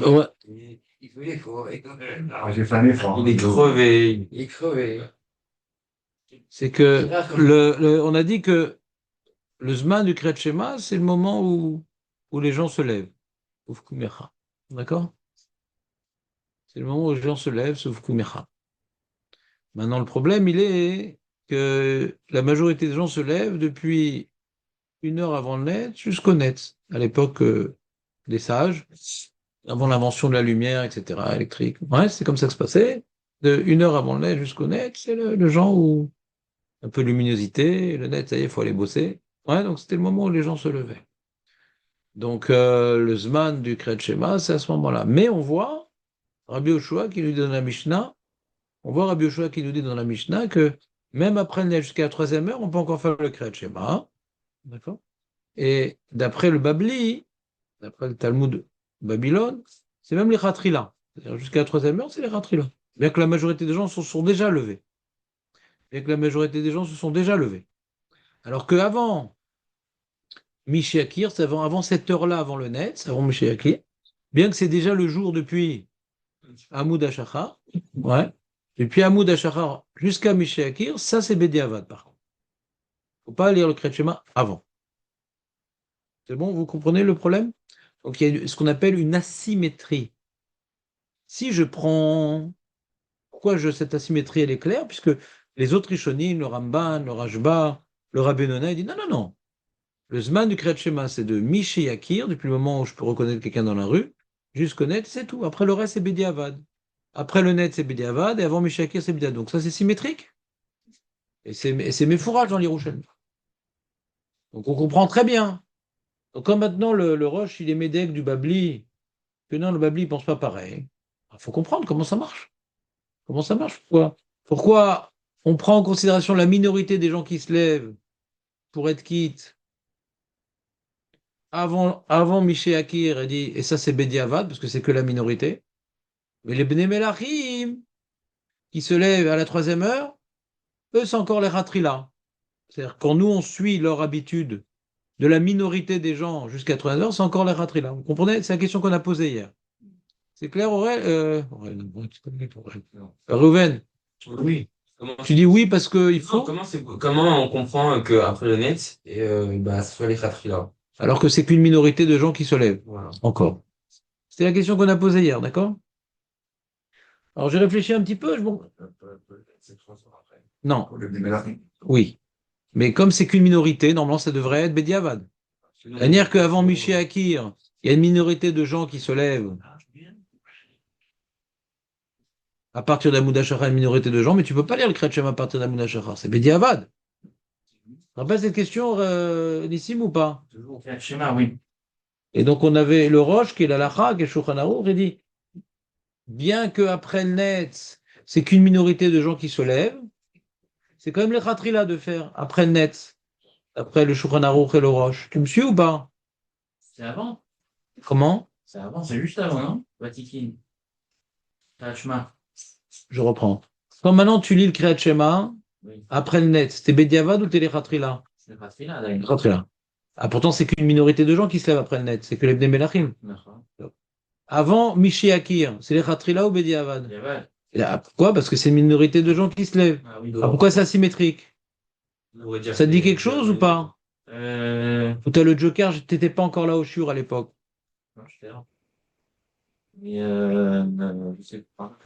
Ouais. Il fait l'effort. Ah, j'ai fait un effort. Il est crevé. Il est crevé. C'est que on a dit que le Zman du Kriyat Shema, c'est le moment où les gens se lèvent. Ufkumecha. D'accord? C'est le moment où les gens se lèvent, sauf Ufkumecha. Maintenant, le problème, il est que la majorité des gens se lèvent depuis 1 heure avant le net jusqu'au net. À l'époque des sages, avant l'invention de la lumière, etc., électrique. Ouais, c'est comme ça que ça se passait. De 1 heure avant le net jusqu'au net, c'est le genre où un peu de luminosité, le net, ça y est, il faut aller bosser. Ouais, donc c'était le moment où les gens se levaient. Donc le Zman du Kriyat Shema, c'est à ce moment-là. Mais on voit Rabbi Yoshua qui nous dit dans la Mishnah, on voit Rabbi Yoshua qui nous dit dans la Mishnah que même après le net jusqu'à la 3e heure, on peut encore faire le Kriyat Shema. D'accord? Et d'après le Babli, d'après le Talmud de Babylone, c'est même les Khatrila. C'est-à-dire jusqu'à la 3e heure, c'est les Khatrila. Bien que la majorité des gens se sont déjà levés. Bien que la majorité des gens se sont déjà levés. Alors qu'avant Mishiakir, c'est avant cette heure-là, avant le net, c'est avant Mishiakir, bien que c'est déjà le jour depuis Hamoud HaShachar, ouais, depuis Hamoud HaShachar jusqu'à Mishiakir, ça c'est Bediavad par contre. Il ne faut pas lire le Kriyat Shema avant. C'est bon, vous comprenez le problème? Donc il y a ce qu'on appelle une asymétrie. Si je prends... Pourquoi cette asymétrie, elle est claire? Puisque les autres Rishonim, le Ramban, le Rashba, le Rabbi Nona, ils disent non, non, non. Le Zman du Kriyat Shema, c'est de Mishéakir, depuis le moment où je peux reconnaître quelqu'un dans la rue, jusqu'au net, c'est tout. Après le reste, c'est Bediavad. Après le net, c'est Bediavad, et avant Mishéakir, c'est Bediavad. Donc ça, c'est symétrique. Et c'est mes fourrages dans l'Hiroshel. Donc on comprend très bien. Donc quand maintenant le Roche, il est médec du Babli, que non, le Babli, il pense pas pareil. Il faut comprendre comment ça marche. Comment ça marche? Pourquoi on prend en considération la minorité des gens qui se lèvent pour être quitte avant Miché Akir, et ça c'est Bediavad, parce que c'est que la minorité. Mais les Bnei Melachim, qui se lèvent à la 3e heure, eux c'est encore les Ratrila. C'est-à-dire quand nous on suit leur habitude de la minorité des gens jusqu'à 3 heures, c'est encore les Ratrila. Vous comprenez? C'est la question qu'on a posée hier. C'est clair, Aurel? Reuven, Oui. Comment, tu dis oui parce qu'il faut, comment on comprend qu'après le net, ce soit les fratries là? alors que c'est qu'une minorité de gens qui se lèvent. Voilà. Encore. C'était la question qu'on a posée hier, d'accord? Alors j'ai réfléchi un petit peu. C'est 3 heures après. Non, Le Bnei oui. Mais comme c'est qu'une minorité, normalement ça devrait être Bediavad. C'est-à-dire qu'avant Miché Akir, il y a une minorité de gens qui se lèvent à partir d'Amoud HaShachar, une minorité de gens, mais tu ne peux pas lire le Kriyat Shema à partir d'Amoud HaShachar. C'est Bediavad. Tu te rappelles cette question, Nissim, ou pas? Toujours le schéma, oui. Et donc on avait le Roche, qui est l'Alacha, qui est Shulchan Aruch, il dit, bien qu'après le net, c'est qu'une minorité de gens qui se lèvent, c'est quand même les Khatrila de faire après le net, après le Shulchan Aruch et le Roche. Tu me suis ou pas? C'est avant. Comment? C'est avant, c'est juste avant, non? Vatikin. Tachma. Je reprends. Quand maintenant tu lis le Kriyat Shema, Oui. après le net, c'était Bediavad ou t'es les Khatrila? C'est le Fatri là, d'ailleurs. Khatrila. Ah, pourtant, c'est qu'une minorité de gens qui se lèvent après le net, c'est que les Bnei Melachim. D'accord. Avant Mishi Akir, c'est les Khatrila ou Bediavad? Bediavad. Et là, pourquoi? Parce que c'est une minorité de gens qui se lèvent. Ah oui, Ah, pourquoi c'est asymétrique? Ça te dit quelque chose ou pas? Ou t'as le Joker, t'étais pas encore là au Shur à l'époque. Non, j'étais là. Mais je sais pas.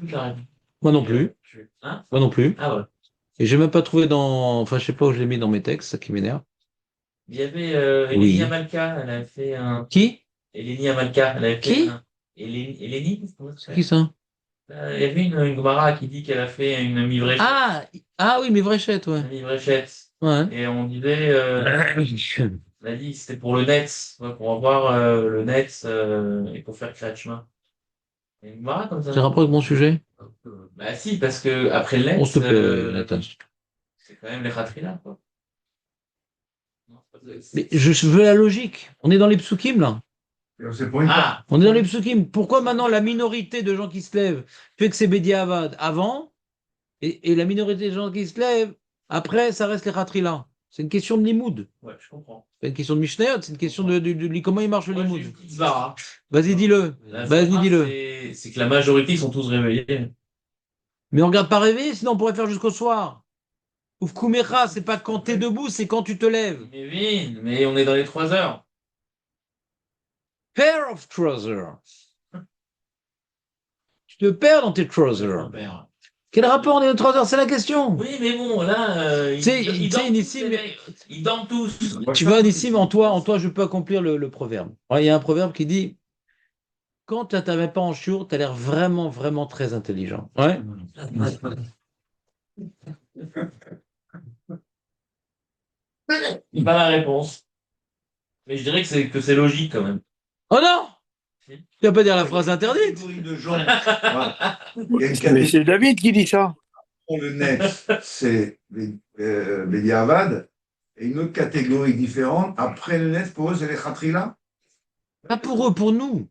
Moi non plus. Hein? Moi non plus. Ah ouais. Et j'ai même pas trouvé dans. Enfin, je sais pas où je l'ai mis dans mes textes, ça qui m'énerve. Il y avait Oui. Eleni Amalka, elle avait fait un. Qui? Eleni Amalka, elle avait fait Qui? un. Eleni? C'est qui ça? Il y avait une Gemara qui dit qu'elle a fait une mivréchette. Ah oui, mais Vréchette, ouais. Une mivréchette. Ouais. Et on disait, elle a dit c'était pour le net, ouais, pour avoir le net et pour faire Kriyat Shema. Il y a une Gemara comme ça. C'est rapport avec mon sujet? Bah si, parce que après le net, On se plaît, Nathan. c'est quand même les Khatrila, quoi. Non, Mais je veux la logique. On est dans les psukim, là. C'est pour une Ah! On est dans les psukim. Pourquoi maintenant la minorité de gens qui se lèvent fait que c'est Bediavad avant et la minorité de gens qui se lèvent après, ça reste les Khatrila? C'est une question de limoud. Ouais, je comprends. C'est pas une question de Mishnayot, c'est une question de comment il marche le Moi, j'ai limoud. une petite svara. Vas-y, dis-le. La Vas-y, svara, dis-le. c'est que la majorité, ils sont tous réveillés. Mais on ne regarde pas rêver, sinon on pourrait faire jusqu'au soir. Ouf Kumecha, c'est pas quand t'es debout, c'est quand tu te lèves. Mais oui, mais on est dans les 3 heures. Pair of trousers. Tu te perds dans tes trousers. Père. Quel rapport on est aux 3 heures? C'est la question. Oui, mais bon, là, Tu sais, ils tu sais, dorment tous, Nissim, les mecs. Ils dorment tous. tu vois, Nissim, en toi, je peux accomplir le proverbe. Ouais, il y a un proverbe qui dit quand tu n'avais pas en chiour, tu as l'air vraiment, vraiment très intelligent. Ouais. Pas la réponse. Mais je dirais que c'est logique quand même. Oh non! Si. Tu vas pas dire la phrase Il y a une interdite. catégorie de gens. Voilà. Il y a une Mais catégorie c'est David qui dit ça. pour le net, c'est les Diavad, et une autre catégorie différente. Après le net, pour eux, c'est les Khatrila. Pas pour eux, pour nous.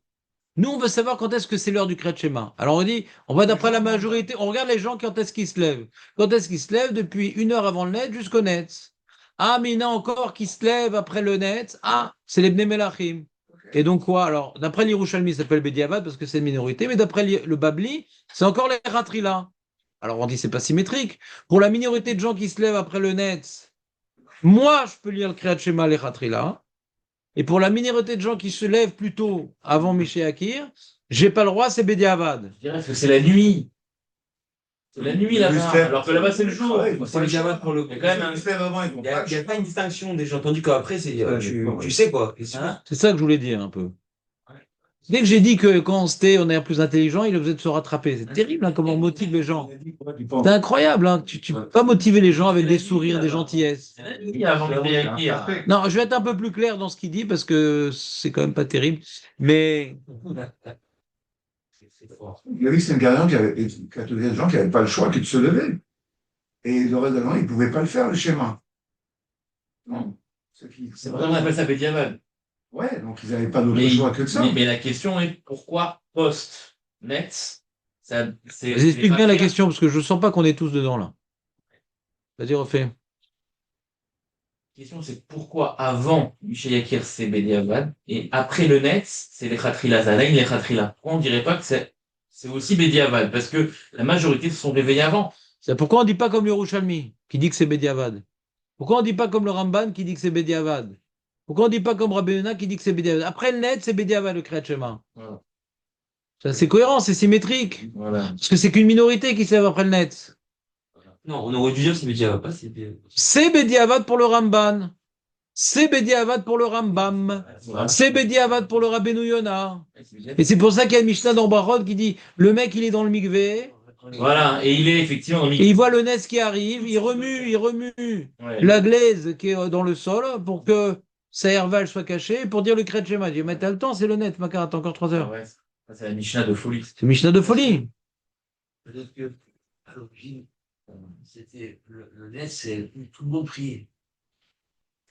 Nous, on veut savoir quand est-ce que c'est l'heure du Kriyat Shema. Alors on dit, on va d'après la majorité, on regarde les gens quand est-ce qu'ils se lèvent. Quand est-ce qu'ils se lèvent? Depuis 1 heure avant le net jusqu'au net. Ah, mais il y en a encore qui se lèvent après le net. Ah, c'est les Bnei Melachim. Et donc quoi? Alors, d'après l'Yerushalmi, ça s'appelle Bediavad parce que c'est une minorité, mais d'après le Babli, c'est encore les Ratrila. Alors on dit c'est pas symétrique. Pour la minorité de gens qui se lèvent après le net, moi je peux lire le Kriyat Shema les Ratrila. Et pour la minorité de gens qui se lèvent plutôt avant Miché Akir, j'ai pas le droit, c'est Bediavad. Je dirais que c'est la nuit. C'est la nuit là-bas. faire- Alors que là-bas, c'est le jour. Ouais, ils vont C'est pas le le diamant choix. pour le Il y a quand même un. Ils faire avant, ils vont Il n'y pas a, le il y a choix. pas une distinction. J'ai entendu qu'après, tu sais quoi. Et c'est Hein? C'est ça que je voulais dire un peu. Dès que j'ai dit que quand on est plus intelligent, il faisait de se rattraper. C'est terrible hein, comment on motive les gens. C'est incroyable. Hein. Tu peux pas motiver les gens avec des sourires, des gentillesses. C'est la nuit avant le Akir. Non, je vais être un peu plus clair dans ce qu'il dit parce que c'est quand même pas terrible. Mais c'est fort. Il y avait une catégorie de gens qui n'avaient pas le choix que de se lever. Et le reste de l'an, ils ne pouvaient pas le faire, le schéma. Non. C'est pour ça qu'on appelle ça Bediavad. Ouais, donc ils n'avaient pas d'autre Mais, choix que de ça. mais la question est pourquoi post-net c'est. vas-y, explique bien la question parce que je sens pas qu'on est tous dedans là. Vas-y, refais. La question c'est pourquoi avant Michel Yakir c'est Bediavad et après le net c'est les Khatrila Zalaïn, les Khatrila. Pourquoi on dirait pas que c'est aussi Bediavad? Parce que la majorité se sont réveillés avant. C'est pourquoi on dit pas comme le Yerushalmi qui dit que c'est Bediavad? Pourquoi on dit pas comme le Ramban qui dit que c'est Bediavad? Pourquoi on dit pas comme Rabbi Yonah qui dit que c'est Bediavad? Après le net, c'est Bediavad le Kriyat Shema. Voilà. Ça, c'est cohérent, c'est symétrique. Voilà. Parce que c'est qu'une minorité qui se lève après le net. Non, on aurait dû dire que c'est Bediavad, pas c'est C'est Bediavad pour le Ramban. C'est Bediavad pour le Rambam. C'est Bediavad pour le Rabbeinu Yonah. Et c'est pour ça qu'il y a une Mishnah dans Barod qui dit le mec il est dans le mikvé Voilà, et il est effectivement dans le et il voit le net qui arrive, il remue Ouais. la glaise qui est dans le sol pour que sa hervage soit cachée pour dire le Kriyat Shema. Il dit mais t'as le temps, c'est le net, Makar, t'as encore 3 heures. Ouais, ça, c'est la Mishnah de folie. C'est Mishnah de folie. Peut-être que, à l'origine, c'était le net, c'est tout le monde priait.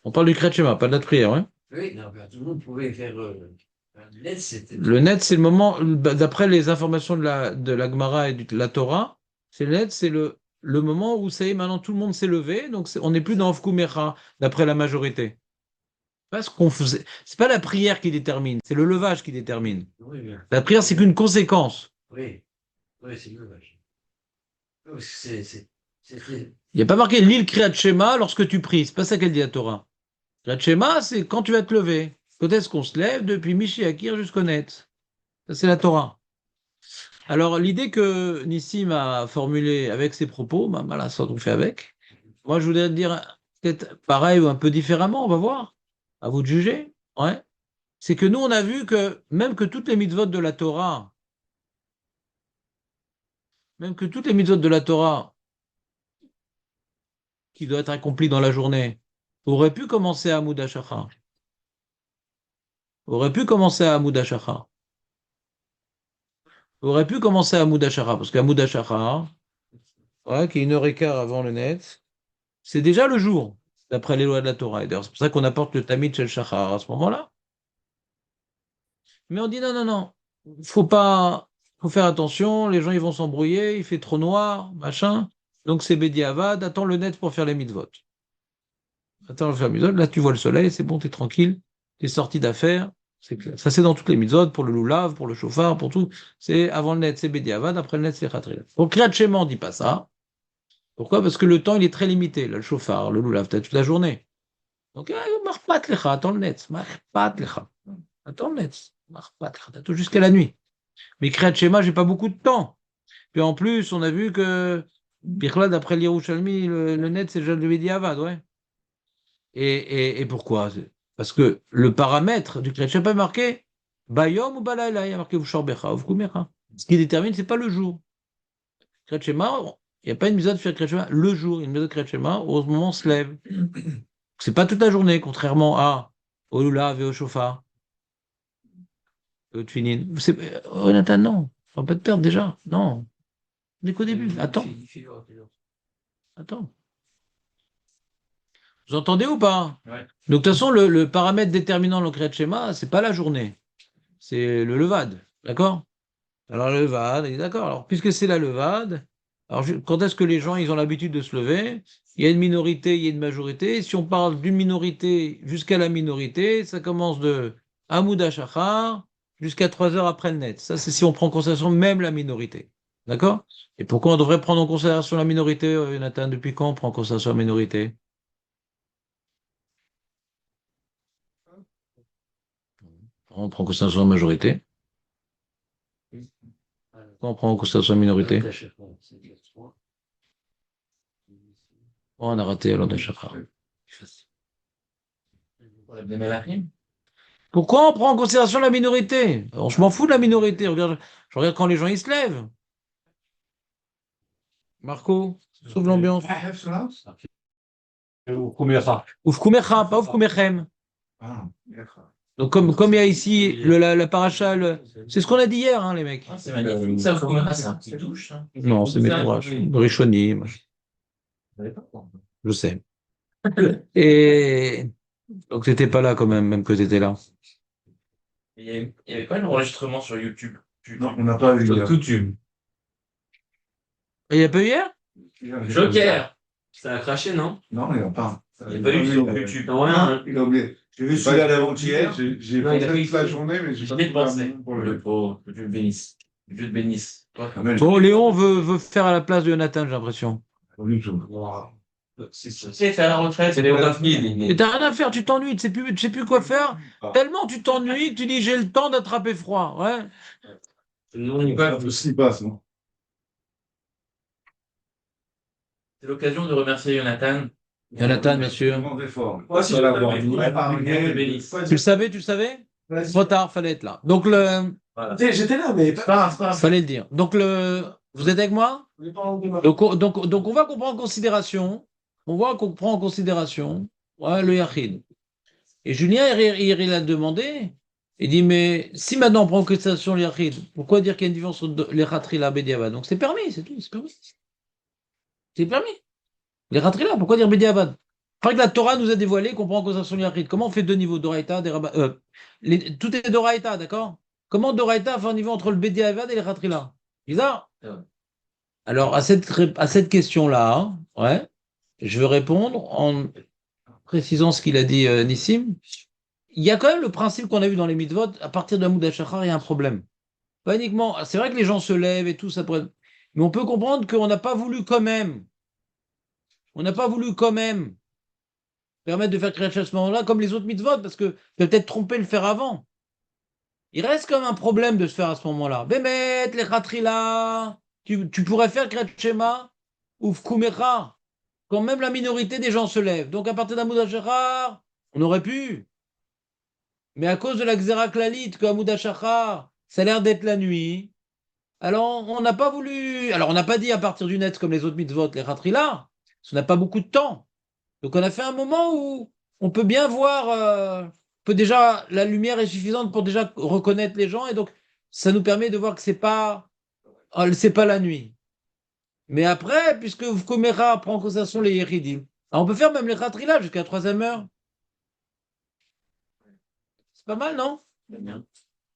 On parle du Kriyat Shema, pas de la prière. Hein. Oui, non, ben, tout le monde pouvait faire. Le net, c'était. Le net, c'est le moment, d'après les informations de la Gemara et de la Torah, c'est le net, c'est le moment où ça y est, maintenant tout le monde s'est levé, donc on n'est plus dans Ofku Mecha, d'après la majorité. C'est pas ce qu'on faisait. C'est pas la prière qui détermine, c'est le levage qui détermine. Oui, bien. La prière, c'est qu'une conséquence. Oui, oui, c'est le vache. Oui, parce que c'était. Il n'y a pas marqué l'île Kriyat Shema lorsque tu pries. C'est pas ça qu'elle dit la Torah. Kriyat Shema, c'est quand tu vas te lever. Quand est-ce qu'on se lève depuis Michi Akir jusqu'au net? Ça, c'est la Torah. Alors, l'idée que Nissim a formulée avec ses propos, bah, voilà, ça on fait avec. Moi, je voudrais te dire peut-être pareil ou un peu différemment, on va voir. À vous de juger. Ouais. C'est que nous, on a vu que même que toutes les mitzvot de la Torah, qui doivent être accomplies dans la journée, auraient pu commencer à Hamoud HaShachar. Aurait pu commencer à Hamoud HaShachar. Parce qu'Hamoud HaShachar, ouais, qui est 1 heure et quart avant le net, c'est déjà le jour, d'après les lois de la Torah. Et d'ailleurs, c'est pour ça qu'on apporte le Tamid Shel Shachar à ce moment-là. Mais on dit non, faut faire attention, les gens ils vont s'embrouiller, il fait trop noir, machin. Donc c'est Bediavad, attends le net pour faire les mitzvot. Attends, je fais la mitzvot. Là, tu vois le soleil, c'est bon, t'es tranquille. T'es sorti d'affaires. C'est clair. Ça, c'est dans toutes les mitzvot, pour le loulav, pour le chauffard, pour tout. C'est avant le net, c'est Bediavad, après le net, c'est Khatrila. Pour Kriyat Shema, on dit pas ça. Pourquoi? Parce que le temps, il est très limité. Là, le chauffard, le loulav, t'as toute la journée. Donc, marpat lecha, attends le net. Marpat lecha. Attends le net. Marpat lecha. T'as tout jusqu'à la nuit. Mais Kriyat Shema, j'ai pas beaucoup de temps. Puis en plus, on a vu que, Birla, d'après l'Yerushalmi, le net, c'est déjà le Bediavad, ouais. Et pourquoi? Parce que le paramètre du Kriyat Shema est marqué Bayom ou Balayla, il y a marqué Vsharbecha ou Vkumecha. Ce qui détermine, c'est pas le jour. Kriyat Shema, il n'y a pas une mise de faire Kriyat Shema le jour, il y a une mise de Kriyat Shema au moment où on se lève. C'est pas toute la journée, contrairement au Lulav et au Shofar, au Tfilin. Oh, Nathan, non, faut pas te perdre déjà. Non, on est qu'au début. Attends. Attends. Vous entendez ou pas? Ouais. Donc, de toute façon, le paramètre déterminant le Kriyat Shema, c'est pas la journée, c'est le Levad. D'accord? Alors, le Levad, il est d'accord. Alors, puisque c'est la Levad, alors quand est-ce que les gens ils ont l'habitude de se lever? Il y a une minorité, il y a une majorité. Si on parle d'une minorité jusqu'à la minorité, ça commence de Hamoud HaShachar jusqu'à 3 heures après le net. Ça, c'est si on prend en considération même la minorité. D'accord? Et pourquoi on devrait prendre en considération la minorité, Nathan? Depuis quand on prend en considération la minorité? On prend en considération la majorité. Pourquoi on prend en considération la minorité? Oh, on a raté alors de Shachar. Pourquoi on prend en considération la minorité? Alors, je m'en fous de la minorité. Je regarde quand les gens ils se lèvent. Marco, sauve l'ambiance. Oufkoumecha, pas Oufkoumechem. Donc, comme il y a ici la paracha, c'est ce qu'on a dit hier, hein, les mecs. Ah, c'est magnifique. Ça, c'est un petit douche. Hein. Non, c'est mes courages. Rishoni, je sais. Et donc, t'étais pas là quand même que t'étais là. Il y avait pas l'enregistrement sur YouTube. Non, on n'a pas vu. Sur YouTube. Et il y a pas eu hier? Joker. Ça a craché, non? Non, il n'y a pas. Il n'y a pas eu sur YouTube. Non, rien. Il a oublié. J'ai vu celui-à d'avant-hier. J'ai Non, il a pensé fait toute la journée, mais j'ai Je pas l'ai pensé. pour Le pauvre. Que Dieu le bénisse. Que Dieu te bénisse. Toi, Bon, Léon veut faire à la place de Jonathan, j'ai l'impression. c'est faire la retraite. C'est Léon Daphne. Mais t'as rien à faire, tu t'ennuies, tu sais plus quoi faire. Tellement tu t'ennuies que tu dis j'ai le temps d'attraper froid. Ouais. Ce qui passe, non? C'est l'occasion de remercier Jonathan. Jonathan, bien sûr. Grand effort. Moi, si je l'avais dit, Dieu te bénisse. Tu le savais? Trop tard, fallait être là. Donc Voilà. J'étais là, mais fallait le dire. Donc vous êtes avec moi? Donc on voit qu'on prend en considération. Ouais, le Yachid. Et Julien, il a demandé. Il dit, mais si maintenant on prend en considération le Yachid, pourquoi dire qu'il y a une différence entre les Khatrila et Bediavad? Donc c'est permis, c'est tout, c'est permis. C'est permis. Les Khatrila, pourquoi dire Bediavad? Après que la Torah nous a dévoilé qu'on prend en considération le Yachid. Comment on fait deux niveaux, Doraïta, des Rabbah, tout est Doraïta, d'accord? Comment Doraïta fait un niveau entre le Bediavad et les Khatrila? Bizarre. Alors, à cette question-là, ouais, je veux répondre en précisant ce qu'il a dit Nissim. Il y a quand même le principe qu'on a vu dans les mitzvot, à partir de Hamoud HaShachar, il y a un problème. Pas uniquement, c'est vrai que les gens se lèvent et tout, ça pourrait... Mais on peut comprendre qu'on n'a pas voulu quand même. On n'a pas voulu quand même permettre de faire Kriyat Shema à ce moment-là, comme les autres mitzvot, parce que peut-être trompé de le faire avant. Il reste quand même un problème de se faire à ce moment-là. Bémet, les Khatrila, tu pourrais faire Kriyat Shema ou Fkumecha, quand même la minorité des gens se lèvent. Donc à partir d'Hamoud HaShachar, on aurait pu. Mais à cause de la Xéra Klalit, que Hamoud HaShachar, ça a l'air d'être la nuit, alors on n'a pas voulu. Alors on n'a pas dit à partir du net comme les autres mitzvot, les Khatrila, parce qu'on n'a pas beaucoup de temps. Donc on a fait un moment où on peut bien voir, déjà la lumière est suffisante pour déjà reconnaître les gens, et donc ça nous permet de voir que c'est pas la nuit. Mais après, puisque Vkomera prend en considération les Yeridim, on peut faire même les Khatrila jusqu'à la 3e heure. C'est pas mal, non?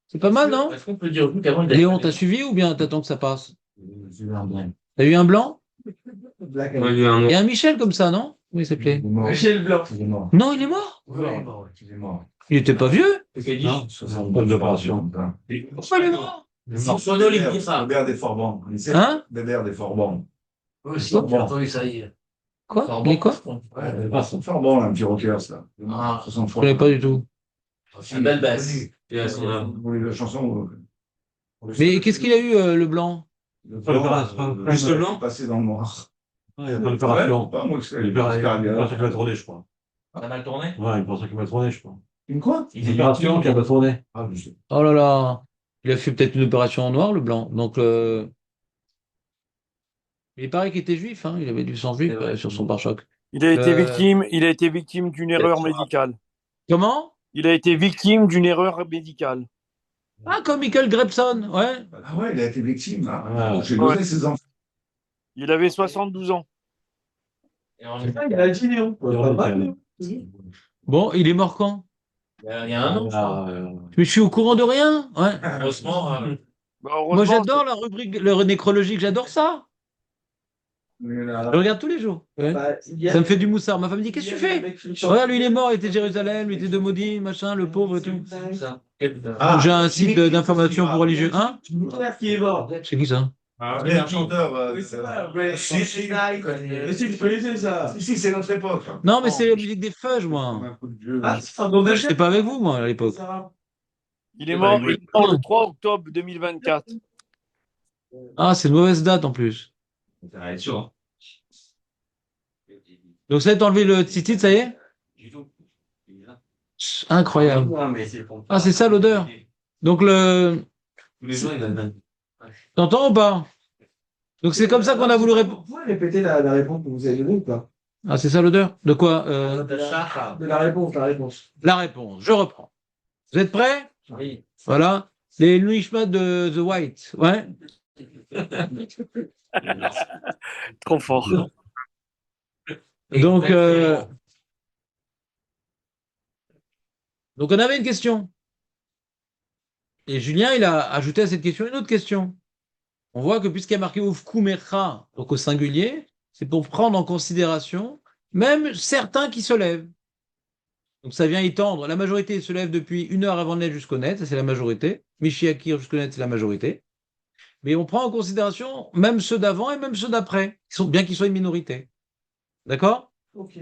C'est pas mal, non? Est-ce qu'on peut dire qu'avant Léon, t'as suivi ou bien t'attends que ça passe? J'ai eu un blanc. T'as eu un blanc? Ouais, il y a un Il y a un Michel comme ça, non? Comment il s'appelait? Il est mort. Michel Blanc. Il est mort. Non, il est mort. Il est mort. Il est mort. Il était pas vieux. Non. Bonne opération. Pourquoi il est mort? Son nom, il dit ça. Bébert des Forbans. Hein? Bébert des Forbans. Moi aussi, j'ai entendu ça hier. Quoi? Il est quoi? Ouais, Forbans, là, un petit rocker, ça. Ah, Je connais pas du tout. une belle basse. Vous voulez la chanson? Mais qu'est-ce qu'il a eu, le blanc? Le Juste le blanc passé dans le noir. Il n'y a pas d'opération. Pas moi, c'est Il pensait qu'il va tourner, je crois. Ça a mal tourné? Ouais, il pensait qu'il va tourner, je crois. Une quoi? Il est Opération qui va tourner. Ah, je sais. Oh là là. Il a fait peut-être une opération en noir, le blanc. Donc, il paraît qu'il était juif, hein. Il avait du sang juif sur son pare-choc. Il a été victime d'une erreur médicale. Comment? Il a été victime d'une erreur médicale. Ah, comme Michael Grebson, ouais. Ah ouais, il a été victime. Hein. Ouais. J'ai donné ses enfants. Il avait 72 ans. Et en- Il a dit Léon. Bon, il est mort quand? il y a un an, je crois. Mais je suis au courant de rien. Ouais. Heureusement, Bah, Moi, heureusement, j'adore la rubrique, le nécrologique, j'adore ça. Je regarde tous les jours. Ouais. Ça me fait du moussard. Ma femme me dit, qu'est-ce que tu fais? Regarde, lui, il est mort, il était de Jérusalem, lui, il était de Maudit, machin, le pauvre et tout. Ah, J'ai un site d'information pour religieux. Hein? Qui est mort. C'est qui ça? Ah, mais un chanteur. Oui, c'est ça. Mais Si, si. Mais si, tu connaissais ça. Si, c'est notre époque. Non, mais c'est la musique des feuges, moi. Un coup de vieux. Ah, c'est un nom de J'étais pas avec vous, moi, à l'époque. il est mort le 3 octobre 2024. Ah, c'est une mauvaise date en plus. Donc, ça a été enlevé le titre, ça y est? Incroyable. Ah, c'est ça l'odeur. Donc, Tous les jours, il a t'entends ou pas? Donc, c'est comme ça qu'on a voulu répondre. Vous pouvez répéter la réponse que vous avez donnée ou pas? Ah, c'est ça l'odeur? De quoi? De la réponse, la réponse. La réponse. Je reprends. Vous êtes prêts? Oui. Voilà. Les Louis de The White. Ouais. Trop fort. Donc, on avait une question. Et Julien, il a ajouté à cette question une autre question. On voit que puisqu'il y a marqué Ufkumecha, donc au singulier, c'est pour prendre en considération même certains qui se lèvent. Donc ça vient étendre. La majorité se lève depuis 1 heure avant le net jusqu'au net, ça c'est la majorité. Mishiakir jusqu'au net, c'est la majorité. Mais on prend en considération même ceux d'avant et même ceux d'après, bien qu'ils soient une minorité. D'accord? Ok.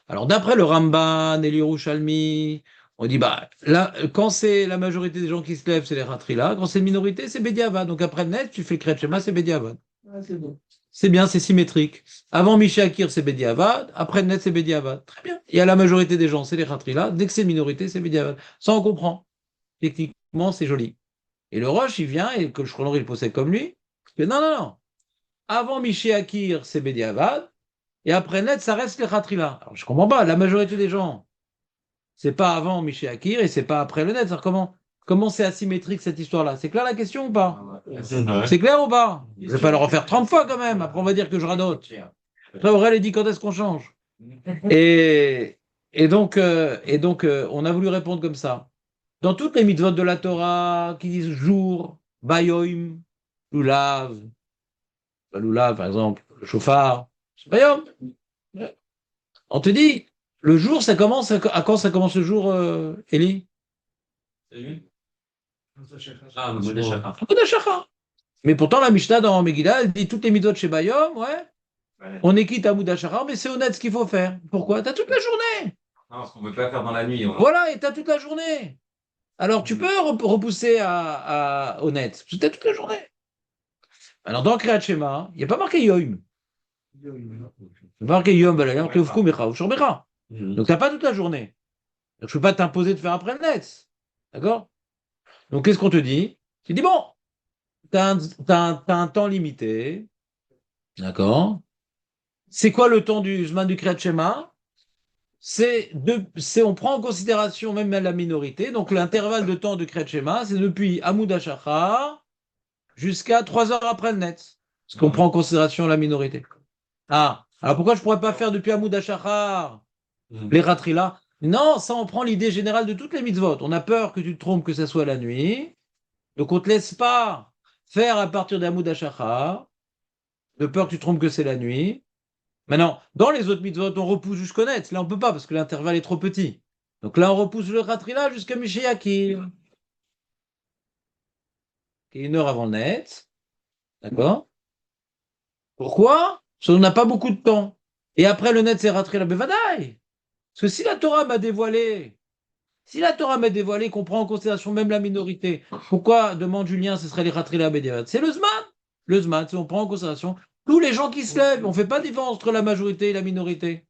Alors d'après le Ramban et l'Yerushalmi, on dit bah là, quand c'est la majorité des gens qui se lèvent, c'est les Ratrila, quand c'est une minorité, c'est Bediavad. Donc après le net, tu fais le Kriyat Shema, c'est Bediavad. Ah, c'est bon. C'est bien, c'est symétrique. Avant Mishiakir, c'est Bediavad, après le net, c'est Bediavad. Très bien. Il y a la majorité des gens, c'est les Ratrila, dès que c'est une minorité, c'est Bediavad. Ça, on comprend. Techniquement, c'est joli. Et le Roche, il vient, et que le Shulchan Aruch, il possède comme lui, il dit, non. Avant Mishiakir, c'est Bediavad, et après net, ça reste les Ratrila. Alors, je comprends pas, la majorité des gens, c'est pas avant Mishiakir et c'est pas après le net. Comment c'est asymétrique cette histoire-là? C'est clair la question ou pas? C'est clair ou pas? Je vais pas le refaire 30 fois quand même. Après, on va dire que je radote. Après, Aurel, il dit quand est-ce qu'on change? Et donc, on a voulu répondre comme ça. Dans toutes les mitzvot de la Torah qui disent jour, bayoim, lulav, lulav par exemple, le chauffard, c'est bayoim. On te dit, le jour, ça commence à quand ça commence le jour, Eli? Ah, le mot d'achat. Beaucoup d'Ashachar. Mais pourtant, la Mishnah dans Megillah, elle dit toutes les mitzvot chez Bayom, ouais. On est quitte à Moud Ashachar, mais c'est honnête ce qu'il faut faire. Pourquoi? T'as toute la journée. Non, parce qu'on ne peut pas faire dans la nuit. Voilà, et t'as toute la journée. Alors tu peux repousser à honnête, parce que t'as toute la journée. Alors dans Kriyat Shema, il n'y a pas marqué Yom. Il n'y a pas marqué Yom, il y a marqué Ufku Mecha ou Shorbecha. Donc t'as pas toute la journée. Donc je ne peux pas t'imposer de faire après le net. D'accord? Donc qu'est-ce qu'on te dit? Tu dis bon, t'as un temps limité. D'accord? C'est quoi le temps du Zman du Kriyat Shema? On prend en considération même la minorité. Donc l'intervalle de temps du Kriyat Shema, c'est depuis Hamoud HaShachar jusqu'à 3 heures après le net. Parce qu'on prend en considération la minorité. Ah, alors pourquoi je ne pourrais pas faire depuis Hamoud HaShachar les Ratrila? Non, ça on prend l'idée générale de toutes les mitzvot. On a peur que tu te trompes que ça soit la nuit. Donc on ne te laisse pas faire à partir d'Hamoud HaShachar, de peur que tu te trompes que c'est la nuit. Maintenant, dans les autres mitzvot, on repousse jusqu'au net. Là, on peut pas parce que l'intervalle est trop petit. Donc là, on repousse le Khatrila jusqu'à Mishéakir, qui est 1 heure avant le net. D'accord? Pourquoi? Parce qu'on n'a pas beaucoup de temps. Et après, le net, c'est Khatrila Bevadaï. Parce que si la Torah m'a dévoilé qu'on prend en considération même la minorité, pourquoi, demande Julien, ce serait les Khatrila Bediavad? C'est le Zman. Le Zman, si on prend en considération tous les gens qui se lèvent, on ne fait pas de différence entre la majorité et la minorité.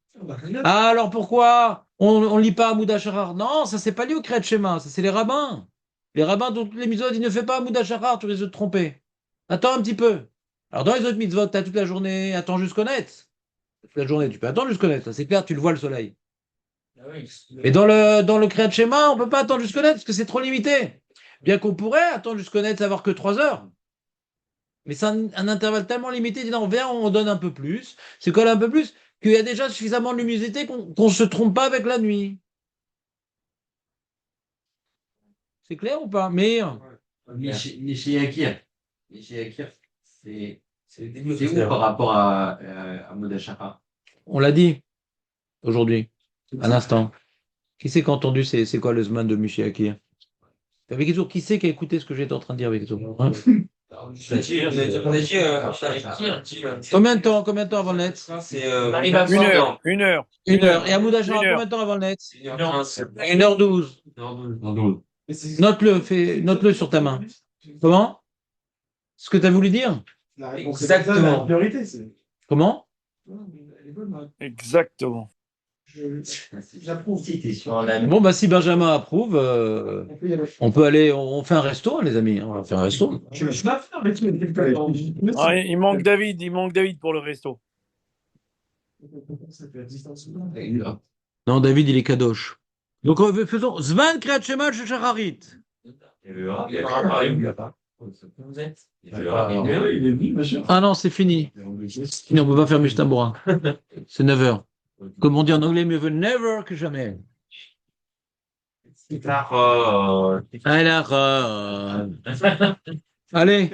Ah, alors pourquoi on ne lit pas Hamoud Hacharar? Non, ça c'est pas lié au Kriyat Shema, ça c'est les rabbins. Les rabbins dont les mitzvot, ils ne font pas Hamoud Hacharar, tu risques de te tromper. Attends un petit peu. Alors dans les autres mitzvot, tu as toute la journée, attends jusqu'au net. Toute la journée, tu peux attendre jusqu'au net, ça c'est clair, tu le vois le soleil. Ah oui. Et dans le Kriyat Shema, on ne peut pas attendre jusqu'au net parce que c'est trop limité. Bien qu'on pourrait attendre jusqu'au net, savoir que 3 heures. Mais c'est un intervalle tellement limité, dis non, viens, on donne un peu plus. C'est quoi un peu plus? Qu'il y a déjà suffisamment de luminosité qu'on ne se trompe pas avec la nuit. C'est clair ou pas? Mais Nishiakir, c'est où par rapport à Modachara? on l'a dit aujourd'hui, à l'instant. Qui c'est qui a entendu c'est quoi le Zman de Mishiaki? Avec Izour, qui c'est qui a écouté ce que j'étais en train de dire avec Izour? Hein? Combien de temps avant le net? C'est Arrive à 1 heure. 1 heure. Et à Moudachara, 1 heure. combien de temps avant le net? 1h15. 1h12. Note-le sur ta main. Comment? Ce que tu as voulu dire? Exactement. priorité, c'est. Comment? Exactement. J'approuve. Bon, bah, si Benjamin approuve, on peut aller, on fait un resto, les amis. On va faire un resto. Ah, il manque David pour le resto. Non, David, il est kadosh. Donc, faisons Zman Kriyat Shema Shacharit. Vous êtes? Ah non, c'est fini. Fini, on ne peut pas faire Mishnah. C'est 9 heures. Comme on dit en anglais, mieux vaut never que jamais. Alors, allez,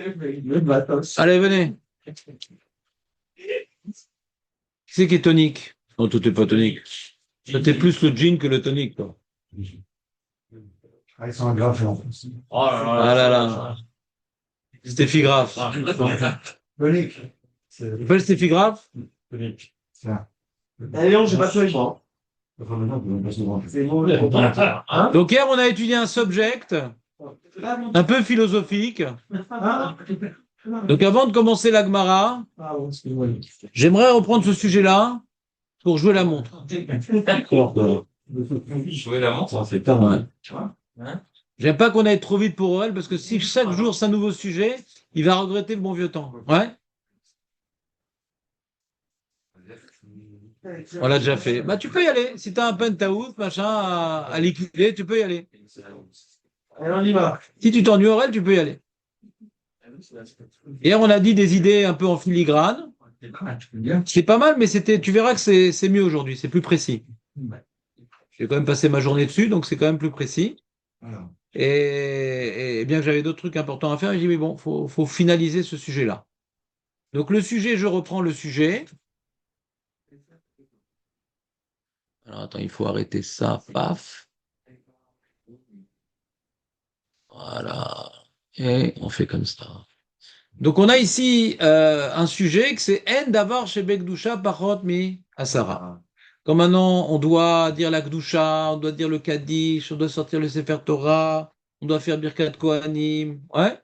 venez. Qui c'est qui est tonique? Non, tout n'est pas tonique. C'était plus le gin que le tonique, toi. Ah, ils sont aggravés en France. Oh là là. Ah là là. Stéphie Graff. Tonique. Tu appelles Stéphie Graff? Allez, on j'ai pas fait moi. C'est mauvais. Donc hier, on a étudié un subject un peu philosophique. Donc avant de commencer la Gemara, j'aimerais reprendre ce sujet-là pour jouer la montre. Jouer la montre, c'est Ouais. tu vois. J'aime pas qu'on aille trop vite pour elle parce que si chaque jour c'est un nouveau sujet, il va regretter le bon vieux temps. Ouais. On l'a déjà fait. Bah tu peux y aller. Si tu as un penthouse, machin à liquider, tu peux y aller. Allez, on y va. Si tu t'ennuies Aurel, tu peux y aller. Hier, on a dit des idées un peu en filigrane. C'est pas mal, mais tu verras que c'est mieux aujourd'hui, c'est plus précis. J'ai quand même passé ma journée dessus, donc c'est quand même plus précis. Voilà. Et bien que j'avais d'autres trucs importants à faire, j'ai dit, mais bon, faut finaliser ce sujet-là. Donc le sujet, je reprends le sujet. Alors attends, il faut arrêter ça, paf. Voilà. Et on fait comme ça. Donc on a ici un sujet que c'est En d'avoir chez Bekdusha Parot Mi Asara. Comme maintenant on doit dire la Gdusha, on doit dire le Kaddish, on doit sortir le Sefer Torah, on doit faire Birkat Kohanim. Ouais.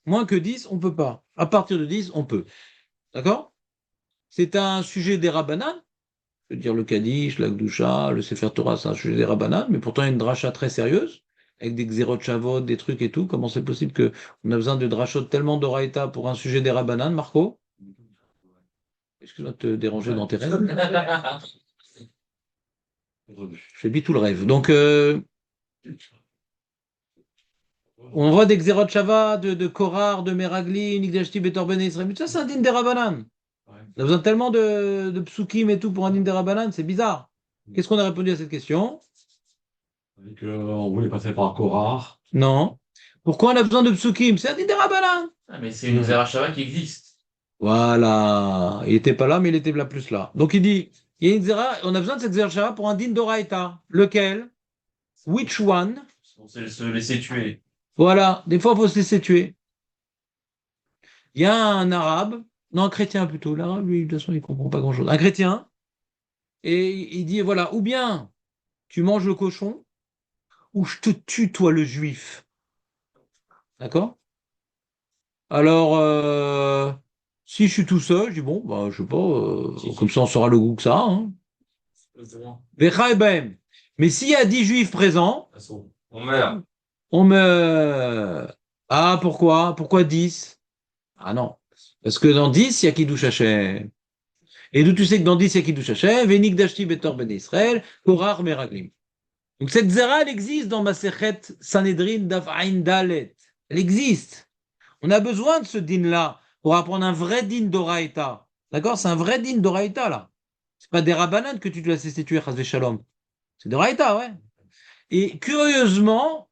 Moins que 10, on peut pas. À partir de 10, on peut. D'accord? C'est un sujet des Rabbanan. Je veux dire le Kaddish, la Gdusha, le Sefer Torah, c'est un sujet des Rabbanan, mais pourtant il y a une dracha très sérieuse, avec des Xerot Shavot, des trucs et tout. Comment c'est possible qu'on a besoin de drachot tellement d'oraïta pour un sujet des Rabbanan, Marco? Excuse-moi de te déranger dans tes rêves. Je vis tout le rêve. Donc, on voit des Xerot Shava, de Korar, de Meragli, Nigdashti, Betor Ben Israël. Ça, c'est un din des Rabbanan. On a besoin tellement de psukim et tout pour un din des Rabbanan, c'est bizarre. Qu'est-ce qu'on a répondu à cette question? On voulait passer par Korar. Non. Pourquoi on a besoin de psukim? C'est un din des Rabbanan. Ah, mais c'est une Zerachava qui existe. Voilà. Il n'était pas là, mais il était là plus là. Donc il dit, il y a une zera, on a besoin de cette zera pour un din d'oraita. Lequel? Which one? On sait se laisser tuer. Voilà. Des fois, il faut se laisser tuer. Il y a un arabe, non, un chrétien plutôt. L'arabe, lui, de toute façon, il comprend pas grand-chose. Un chrétien, et il dit, voilà, ou bien tu manges le cochon, ou je te tue, toi, le juif. D'accord? Alors, si je suis tout seul, je dis, bon, bah, je sais pas, comme ça, on saura le goût que ça, hein. Vecha Ebahem. Mais s'il y a 10 juifs présents, On meurt. on me... Ah, pourquoi? Pourquoi 10? Ah non. Parce que dans 10, il y a Kiddush Hashem. Et d'où tu sais que dans 10, il y a Kiddush Hashem, Venik Dashti Betor Ben Israël, Korach Meraglim. Donc cette zera, elle existe dans Masechet Sanhedrin Daf Ain Dalet. Elle existe. On a besoin de ce din-là pour apprendre un vrai din d'Oraïta. D'accord? C'est un vrai din d'Oraïta, là. C'est pas des rabbanan que tu dois laisser tuer, Chazvé Shalom. C'est d'Oraïta, ouais. Et curieusement,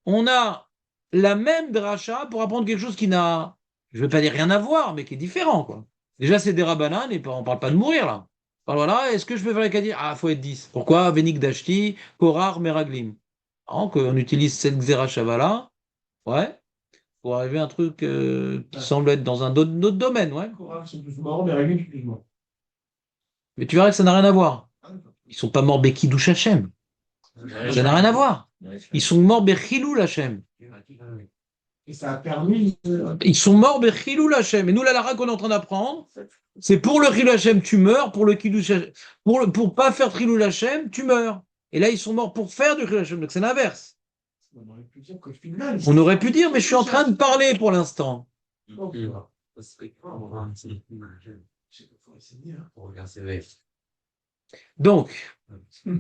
on a la même dracha pour apprendre quelque chose qui n'a, je ne veux pas dire rien à voir, mais qui est différent, quoi. Déjà, c'est des rabbanan et on ne parle pas de mourir, là. Alors voilà, est-ce que je peux faire les kadir? Ah, il faut être 10. Pourquoi? Venik Dashti, Korar, Meraglim. Alors qu'on utilise cette Xerashavala, ouais, pour arriver à un truc qui semble être dans un autre domaine, ouais. Mais tu verras que ça n'a rien à voir. Ils sont pas morts Bekidouch Hashem. Ça n'a rien à voir. Ils sont morts Bechilou Hashem. Et ça a permis. Ils sont morts Bechilou Hashem. Et nous, la lara qu'on est en train d'apprendre, c'est pour le Chilou Hashem, tu meurs. Pour le Kiddush Hashem, pour pas faire Chilou Hashem, tu meurs. Et là, ils sont morts pour faire du Chilou Hashem. Donc c'est l'inverse. On aurait pu dire qu'au final. On aurait pu dire, mais je suis en train de parler pour l'instant. Donc,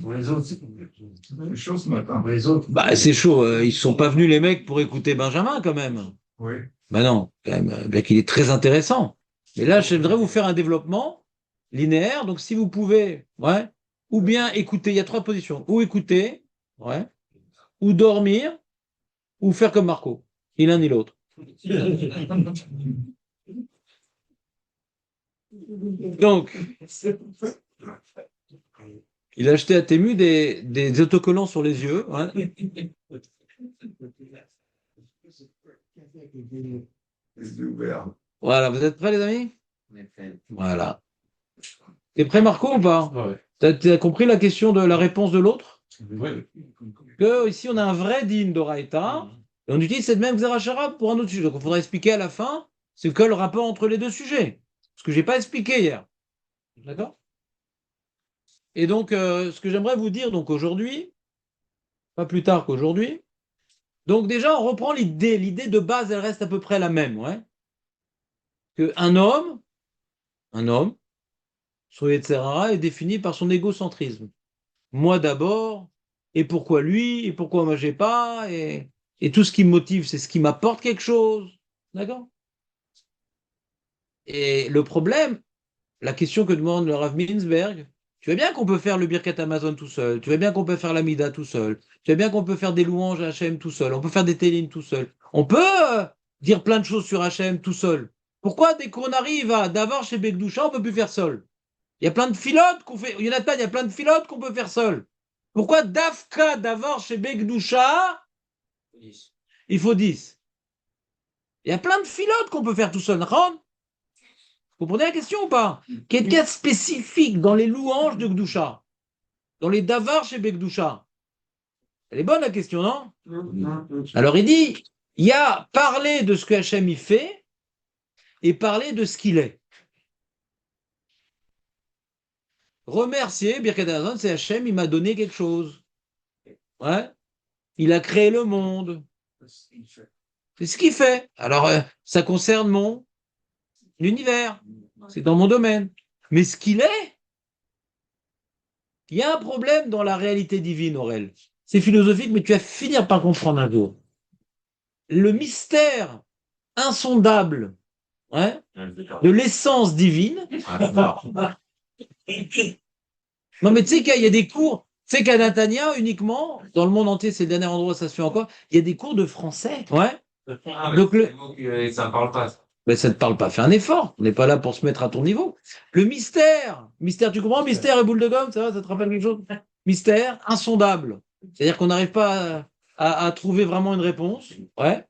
Pour les autres, c'est une chose ce matin. Pour les autres. bah, c'est chaud. Ils sont pas venus, les mecs, pour écouter Benjamin, quand même. Oui. Bah non, quand même, bien qu'il est très intéressant. Mais là, je voudrais vous faire un développement linéaire. Donc, si vous pouvez, ouais, ou bien écouter, il y a 3 positions. Ou écouter, ouais, ou dormir, ou faire comme Marco. Ni l'un ni l'autre. Donc, il a acheté à Temu des autocollants sur les yeux. Hein. Les yeux ouverts. Voilà, vous êtes prêts, les amis? Voilà. T'es prêt, Marco, ou pas? Ouais. T'as compris la question de la réponse de l'autre? Ouais. Que ici, on a un vrai din d'Oraïta, et on utilise cette même Xerashara pour un autre sujet. Donc, il faudra expliquer à la fin, c'est quoi le rapport entre les deux sujets. Ce que j'ai pas expliqué hier. D'accord? Et donc, ce que j'aimerais vous dire donc aujourd'hui, pas plus tard qu'aujourd'hui, donc déjà, on reprend l'idée. L'idée de base, elle reste à peu près la même, ouais. Que un homme, son Yetzirah est défini par son égocentrisme. Moi d'abord, et pourquoi lui, et pourquoi moi j'ai pas, et tout ce qui me motive, c'est ce qui m'apporte quelque chose. D'accord? Et le problème, la question que demande le Rav Minsberg, tu vois bien qu'on peut faire le Birkat Amazon tout seul, tu vois bien qu'on peut faire l'Amida tout seul, tu vois bien qu'on peut faire des louanges à Hachem tout seul, on peut faire des télines tout seul, on peut dire plein de choses sur Hachem tout seul. Pourquoi dès qu'on arrive à Davar chez Bekdoucha, on peut plus faire seul? Il y a plein de filotes qu'on fait, Jonathan, il y a plein de filotes qu'on peut faire seul. Pourquoi Dafka Davar chez Bekdoucha, il faut 10? Il y a plein de filotes qu'on peut faire tout seul, d'accord? Vous comprenez la question ou pas? Quelqu'un spécifique dans les louanges de Gdoucha, dans les davars chez Bekdoucha. Elle est bonne la question, non? Alors il dit, il y a parler de ce que Hachem y fait et parler de ce qu'il est. Remercier, Birkat Hamazon, c'est Hachem, il m'a donné quelque chose. Ouais. Il a créé le monde. C'est ce qu'il fait. Alors, ça concerne l'univers. C'est dans mon domaine. Mais ce qu'il est, il y a un problème dans la réalité divine, Aurel. C'est philosophique, mais tu vas finir par comprendre un jour. Le mystère insondable de l'essence divine. Non, mais tu sais qu'il y a des cours, tu sais qu'à Natania, uniquement, dans le monde entier, c'est le dernier endroit où ça se fait encore, il y a des cours de français. Ouais. Donc Ça parle pas. Mais ça ne te parle pas. Fais un effort. On n'est pas là pour se mettre à ton niveau. Le mystère. Mystère, tu comprends? Mystère et boule de gomme, ça te rappelle quelque chose? Mystère, insondable. C'est-à-dire qu'on n'arrive pas à trouver vraiment une réponse. Ouais.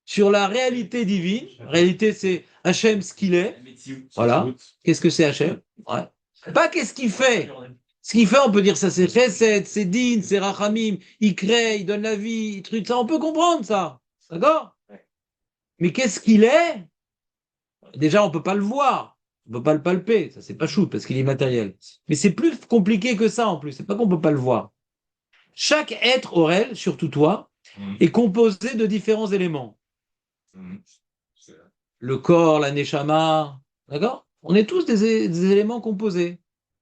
Sur la réalité divine. Réalité, c'est Hachem ce qu'il est. Voilà. Qu'est-ce que c'est Hachem? Ouais. Pas qu'est-ce qu'il fait. Ce qu'il fait, on peut dire ça, c'est Chesed, c'est Din, c'est Rachamim. Il crée, il donne la vie, il truc. Ça, on peut comprendre ça. D'accord? Mais qu'est-ce qu'il est? Déjà, on peut pas le voir. On peut pas le palper. Ça, c'est pas chou parce qu'il est matériel. Mais c'est plus compliqué que ça en plus. C'est pas qu'on peut pas le voir. Chaque être, Aurel, surtout toi, est composé de différents éléments. Le corps, la neshama, d'accord? On est tous des éléments composés.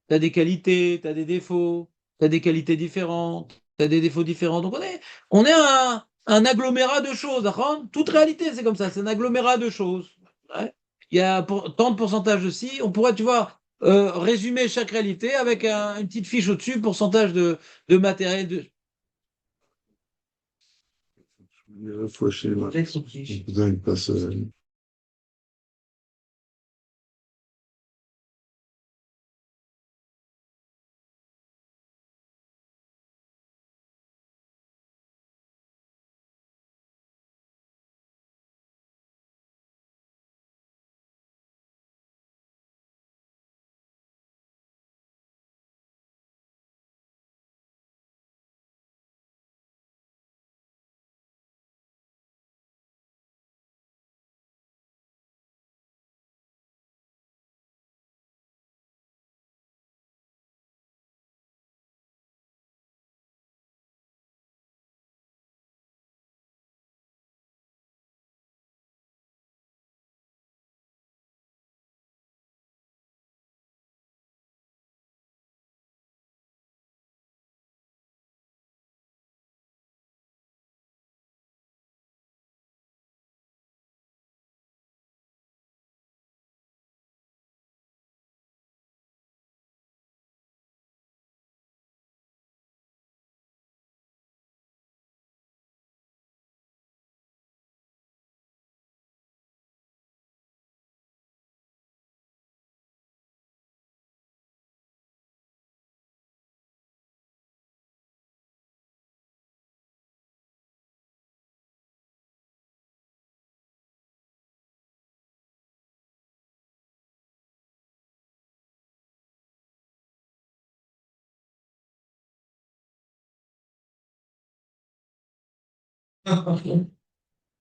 Tu as des qualités, tu as des défauts, tu as des qualités différentes, tu as des défauts différents. Donc on est un agglomérat de choses, d'accord? Toute réalité, c'est comme ça, c'est un agglomérat de choses. Ouais. Il y a tant de pourcentage de ci, on pourrait, tu vois, résumer chaque réalité avec une petite fiche au-dessus, pourcentage de matériel. Faut chez moi. Vous une place.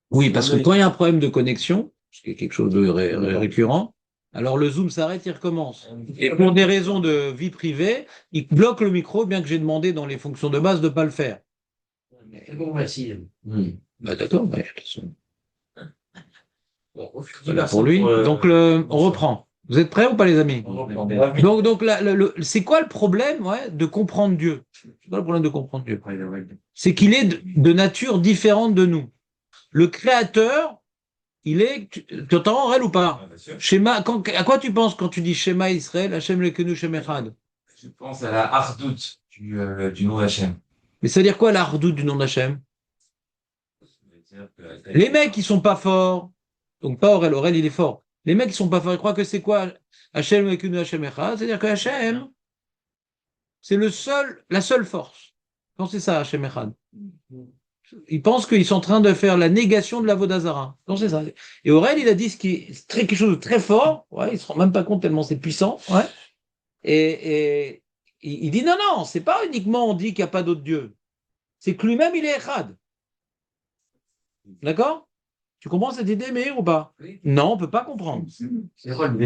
Oui, parce que quand il y a un problème de connexion, ce qui est quelque chose de récurrent, alors le Zoom s'arrête, il recommence. Et pour des raisons de vie privée, il bloque le micro, bien que j'ai demandé dans les fonctions de base de ne pas le faire. C'est bon, merci. Bah, d'accord, de toute façon, Bon, voilà pour lui. Donc on reprend. Vous êtes prêts ou pas, les amis? Donc c'est quoi le problème, ouais, de comprendre Dieu? C'est quoi le problème de comprendre Dieu? C'est qu'il est de nature différente de nous. Le créateur, il est. Tu entends Aurel ou pas? Schéma, à quoi tu penses quand tu dis Schéma Israël, Hachem Lekenu Shem Echad? Je pense à la hardoute du nom d'Hachem. Mais ça veut dire quoi la hardoute du nom d'Hachem? Les mecs, ils sont pas forts. Donc pas Aurel, Aurel, il est fort. Les mecs, ils sont pas forts. Ils croient que c'est quoi Hachem Lekenu Hachem Echad? C'est-à-dire que Hachem, c'est la seule force. Non, c'est ça, Hachem Echad. Ils pensent qu'ils sont en train de faire la négation de la Vodazara. Non, c'est ça. Et Aurel, il a dit quelque chose de très fort. Ouais, il se rend même pas compte tellement c'est puissant. Ouais. Et il dit non, c'est pas uniquement on dit qu'il n'y a pas d'autre Dieu. C'est que lui-même, il est Echad. D'accord? Tu comprends cette idée, Meir, ou pas? Oui. Non, on peut pas comprendre.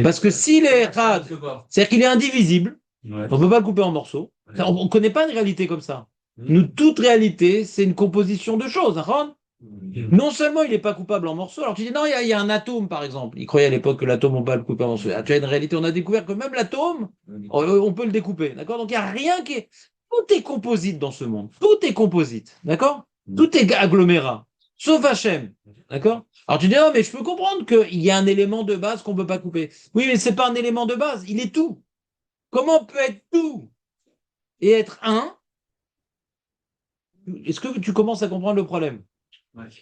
Parce que s'il est Echad, c'est-à-dire qu'il est indivisible, on peut pas le couper en morceaux. On ne connaît pas une réalité comme ça. Nous, toute réalité, c'est une composition de choses. Hein. Non seulement il n'est pas coupable en morceaux, alors tu dis non, il y a un atome par exemple. Ils croyaient à l'époque que l'atome, on peut pas le couper en morceaux. Ah, tu as une réalité, on a découvert que même l'atome, on peut le découper. D'accord? Donc il n'y a rien qui est. Tout est composite dans ce monde. Tout est composite. D'accord? Tout est agglomérat. Sauf Hachem. D'accord? Alors tu dis non, mais je peux comprendre qu'il y a un élément de base qu'on ne peut pas couper. Oui, mais c'est pas un élément de base, il est tout. Comment on peut être tout et être un? Est-ce que tu commences à comprendre le problème?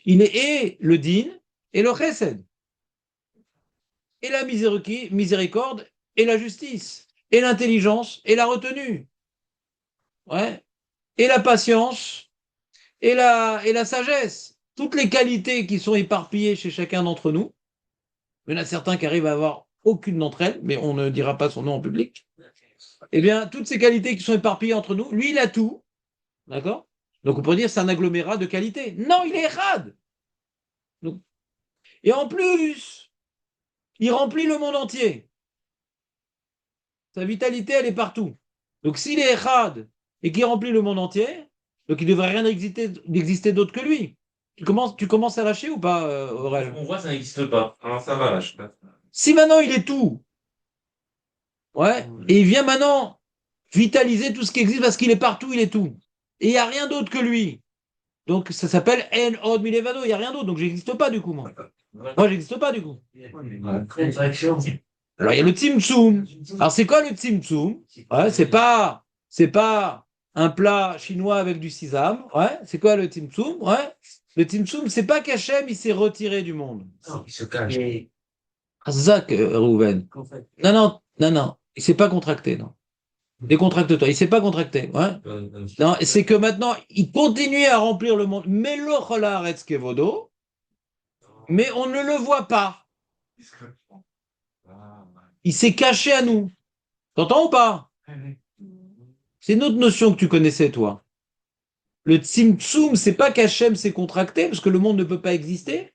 Il est et le din et le chesed. et la miséricorde et la justice, et l'intelligence et la retenue, ouais, et la patience et la sagesse. Toutes les qualités qui sont éparpillées chez chacun d'entre nous. Il y en a certains qui arrivent à avoir aucune d'entre elles, mais on ne dira pas son nom en public. Eh bien, toutes ces qualités qui sont éparpillées entre nous, lui, il a tout. D'accord? Donc, on peut dire que c'est un agglomérat de qualité. Non, il est rade. Donc, et en plus, il remplit le monde entier. Sa vitalité, elle est partout. Donc, s'il est rade et qu'il remplit le monde entier, donc il ne devrait rien exister d'autre que lui. Tu commences à lâcher ou pas, Aurel? On voit, ça n'existe pas. Alors ça va, là, je sais pas. Si maintenant il est tout, ouais, et il vient maintenant vitaliser tout ce qui existe parce qu'il est partout, il est tout. Et il n'y a rien d'autre que lui. Donc ça s'appelle En Od Milevado, il n'y a rien d'autre. Donc j'existe pas du coup, moi. Moi, j'existe pas du coup. Contraction. Alors il y a le Tsum. Alors c'est quoi le Tsum? Ouais, c'est pas un plat chinois avec du sésame. Ouais, c'est quoi le Tsum? Ouais. Le Tsum, c'est pas qu'Hachem, il s'est retiré du monde. Non, il se cache. Et Zach, Rouven. qu'en fait, Non. Il s'est pas contracté, non. Décontracte-toi. Il s'est pas contracté. Ouais. Non, c'est que maintenant, il continue à remplir le monde. Mais kevodo, mais on ne le voit pas. Discrètement. Il s'est caché à nous. T'entends ou pas? C'est une autre notion que tu connaissais, toi. Le tzimtzum, c'est pas qu'Hachem s'est contracté, parce que le monde ne peut pas exister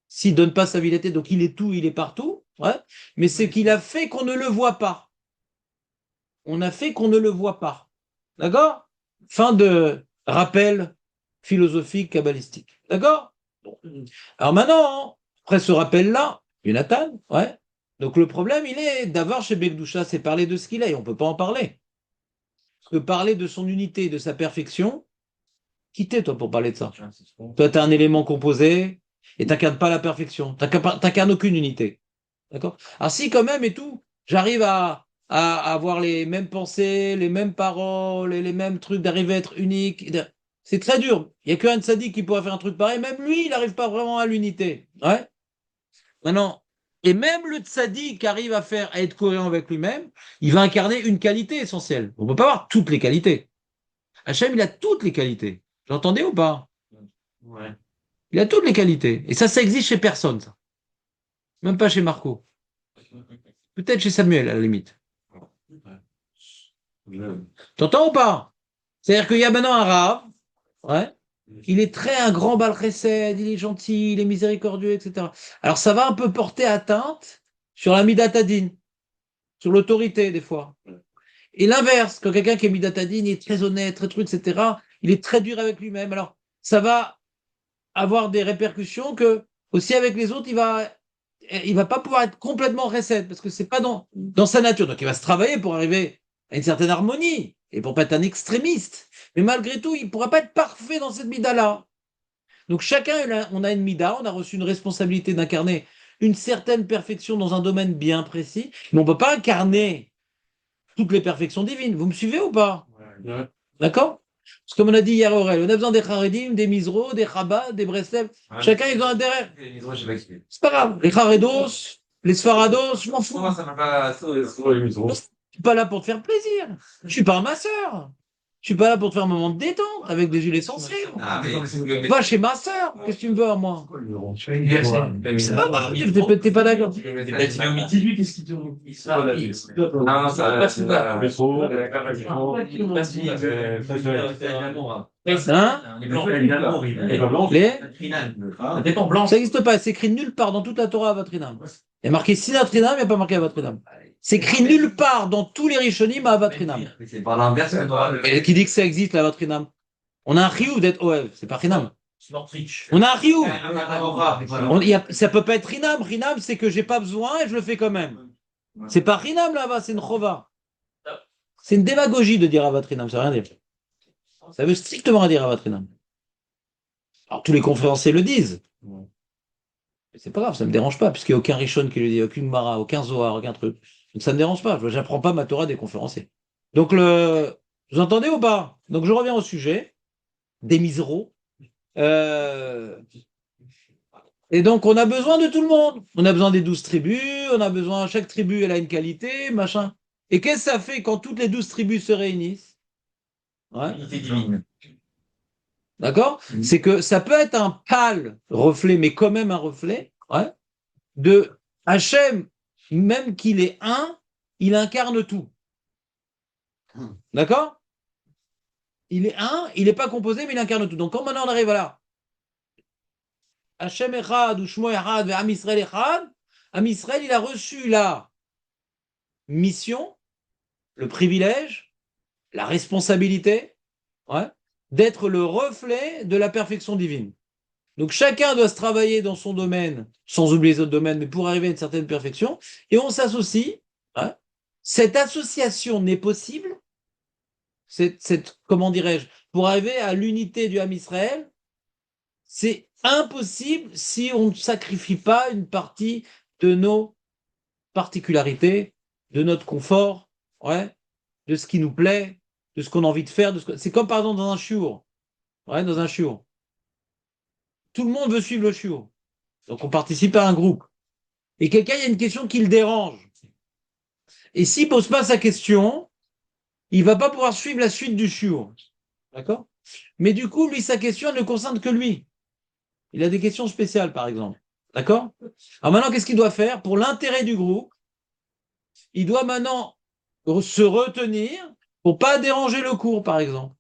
s'il donne pas sa vitalité, donc il est tout, il est partout. Ouais. Mais c'est qu'il a fait qu'on ne le voit pas. On a fait qu'on ne le voit pas. D'accord? Fin de rappel philosophique kabbalistique. D'accord? Bon. Alors maintenant, après ce rappel-là, Jonathan, ouais. Donc le problème, il est d'avoir chez Bekdoucha, c'est parler de ce qu'il est, on ne peut pas en parler. Parce que parler de son unité, de sa perfection, qui t'es toi pour parler de ça? Toi, tu as un élément composé et tu n'incarnes pas la perfection, tu n'incarnes aucune unité. D'accord? Alors si quand même et tout, j'arrive à avoir les mêmes pensées, les mêmes paroles, les mêmes trucs, d'arriver à être unique. C'est très dur. Il n'y a qu'un tzaddik qui pourrait faire un truc pareil. Même lui, il n'arrive pas vraiment à l'unité. Ouais. Maintenant, et même le tzaddik qui arrive à être cohérent avec lui-même, il va incarner une qualité essentielle. On ne peut pas avoir toutes les qualités. Hachem, il a toutes les qualités. J'entendais ou pas? Ouais. Il a toutes les qualités. Et ça existe chez personne, ça. Même pas chez Marco. Peut-être chez Samuel, à la limite. T'entends ou pas? C'est-à-dire qu'il y a maintenant un Rav, ouais, il est un grand Baal Chesed, il est gentil, il est miséricordieux, etc. Alors ça va un peu porter atteinte sur la Midatadine, sur l'autorité des fois. Et l'inverse, quand quelqu'un qui est Midatadine, il est très honnête, très truc, etc., il est très dur avec lui-même. Alors ça va avoir des répercussions que aussi avec les autres, il va pas pouvoir être complètement Chesed, parce que c'est pas dans sa nature. Donc il va se travailler pour arriver à une certaine harmonie et pour pas être un extrémiste. Mais malgré tout, il ne pourra pas être parfait dans cette mida-là. Donc chacun, on a une mida, on a reçu une responsabilité d'incarner une certaine perfection dans un domaine bien précis, mais on ne peut pas incarner toutes les perfections divines. Vous me suivez ou pas? Ouais. D'accord? Parce que comme on a dit hier, Aurel, on a besoin des Charedim, des Misro, des Chabad, des Breslev. Chacun, ils ont intérêt. C'est pas grave. Les Charedos, les Sfarados, je m'en fous. Moi, ça m'a pas. Je suis pas là pour te faire plaisir. Je suis pas un masseur. Je suis pas là pour te faire un moment de détente avec des huiles essentielles. Ah, mais. Va chez ma sœur. Qu'est-ce que tu me veux à moi? Ouais. C'est pas grave. T'es pas d'accord. Dis-lui, qu'est-ce qu'il te Non, ça. Hein? Ça n'existe pas. C'est écrit nulle part dans toute la Torah à Vatrinam. Il y a marqué Sinatrinam, il n'y a pas marqué à Vatrinam. C'est écrit nulle part dans tous les Rishonim à Vatrinam. C'est par l'inverse, Et qui dit que ça existe, la Vatrinam? On a un Riyuv d'être Oev, c'est pas Rinam. On a un Riyuv. Ça peut pas être Rinam. Rinam, c'est que j'ai pas besoin et je le fais quand même. C'est pas Rinam là-bas, c'est une Chova. C'est une démagogie de dire Avatrinam, ça veut rien dire. Ça veut strictement rien dire Avatrinam. Alors tous les conférenciers le disent. Mais c'est pas grave, ça me dérange pas, puisqu'il n'y a aucun Rishon qui le dit, aucune Mara, aucun Zohar, aucun truc. Donc ça me dérange pas. J'apprends pas ma Torah des conférenciers. Donc vous entendez ou pas? Donc je reviens au sujet des miséros. Et donc, on a besoin de tout le monde. On a besoin des 12 tribus, on a besoin, chaque tribu, elle a une qualité, machin. Et qu'est-ce que ça fait quand toutes les 12 tribus se réunissent? Ouais. Unité divine. D'accord? C'est que ça peut être un pâle reflet, mais quand même un reflet, ouais, de Hachem, même qu'il est un, il incarne tout. D'accord? Il est un, il n'est pas composé, mais il incarne tout. Donc, quand maintenant on arrive à là, Hachem Echad, ou Shmo Echad, Am Israël Echad, Am Israël, il a reçu la mission, le privilège, la responsabilité, ouais, d'être le reflet de la perfection divine. Donc chacun doit se travailler dans son domaine, sans oublier les autres domaines, mais pour arriver à une certaine perfection, et on s'associe. Hein. Cette association n'est possible, comment dirais-je, pour arriver à l'unité du Ham Israël, c'est impossible si on ne sacrifie pas une partie de nos particularités, de notre confort, ouais, de ce qui nous plaît, de ce qu'on a envie de faire. C'est comme par exemple dans un shiur. Ouais, dans un shiur. Tout le monde veut suivre le shiur. Donc on participe à un groupe. Et quelqu'un, il y a une question qui le dérange. Et s'il ne pose pas sa question, il ne va pas pouvoir suivre la suite du shiur. D'accord? Mais du coup, lui, sa question elle ne concerne que lui. Il a des questions spéciales, par exemple. D'accord? Alors maintenant, qu'est-ce qu'il doit faire? Pour l'intérêt du groupe, il doit maintenant se retenir pour pas déranger le cours, par exemple.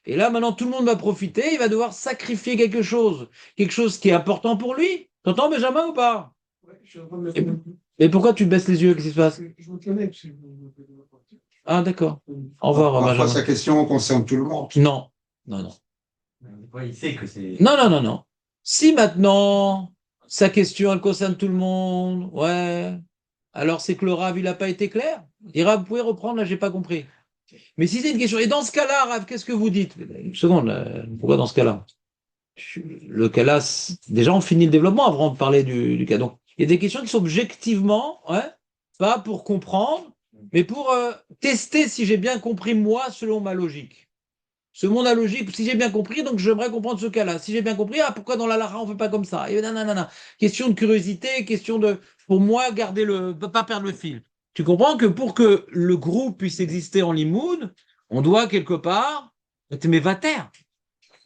Et là, maintenant, tout le monde va profiter, il va devoir sacrifier quelque chose qui est important pour lui. T'entends, Benjamin, ou pas? Ouais, je suis en train de me faire un coup. Et pourquoi tu baisses les yeux? Qu'est-ce qui se passe? Je me connais, parce que vous Ah, d'accord. Au revoir, Parfois, Benjamin. sa question concerne tout le monde. Non, non, non. Il sait que c'est. Non, non, non, non. Si maintenant, sa question, elle concerne tout le monde, ouais, alors c'est que le Rav, il n'a pas été clair. Et Rav, vous pouvez reprendre, là, j'ai pas compris. Mais si c'est une question, et dans ce cas-là, Rav, qu'est-ce que vous dites? Une seconde, pourquoi dans ce cas-là? Le cas-là, déjà, on finit le développement avant de parler du cas. Donc, il y a des questions qui sont objectivement, ouais, pas pour comprendre, mais pour tester si j'ai bien compris, moi, selon ma logique. Selon la logique, si j'ai bien compris, donc j'aimerais comprendre ce cas-là. Si j'ai bien compris, ah, pourquoi dans la Lara, on ne fait pas comme ça? Et nanana. Question de curiosité, question de, pour moi, garder pas perdre le fil. Tu comprends que pour que le groupe puisse exister en Limoud, on doit quelque part, mais va taire.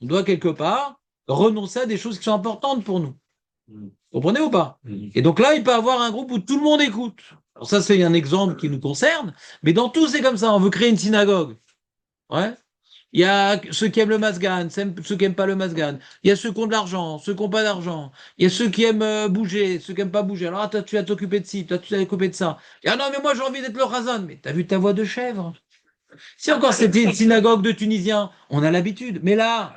On doit quelque part renoncer à des choses qui sont importantes pour nous. Vous comprenez ou pas? Et donc là, il peut y avoir un groupe où tout le monde écoute. Alors ça, c'est un exemple qui nous concerne, mais dans tout, c'est comme ça. On veut créer une synagogue. Ouais. Il y a ceux qui aiment le masgan, ceux qui n'aiment pas le masgan. Il y a ceux qui ont de l'argent, ceux qui n'ont pas d'argent. Il y a ceux qui aiment bouger, ceux qui n'aiment pas bouger. Alors, toi, tu vas t'occuper de ci, toi, tu vas t'occuper de ça. Et, ah non, mais moi, j'ai envie d'être le Razan. Mais t'as vu ta voix de chèvre? Si encore c'était une synagogue de Tunisiens, on a l'habitude. Mais là,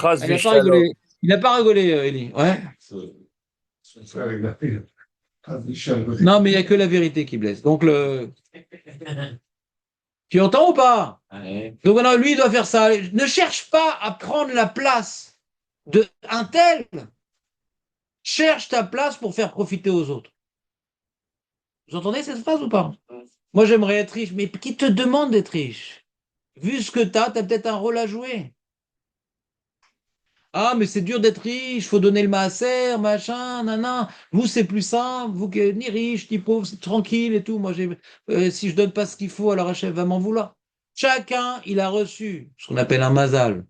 Chas il n'a pas v'shalom. rigolé. Il n'a pas rigolé, Eli. Ouais. Non, mais il n'y a que la vérité qui blesse. Donc, tu entends ou pas? Ouais. Donc maintenant, lui, il doit faire ça. Ne cherche pas à prendre la place d'un tel. Cherche ta place pour faire profiter aux autres. Vous entendez cette phrase ou pas? Moi, j'aimerais être riche, mais qui te demande d'être riche? Vu ce que tu as peut-être un rôle à jouer. Ah, mais c'est dur d'être riche, faut donner le maaser, machin, nanan. Vous, c'est plus simple, vous qui êtes ni riche, ni pauvre, c'est tranquille et tout. Moi, si je donne pas ce qu'il faut, alors Hachem va m'en vouloir. Chacun, il a reçu ce qu'on appelle un mazal,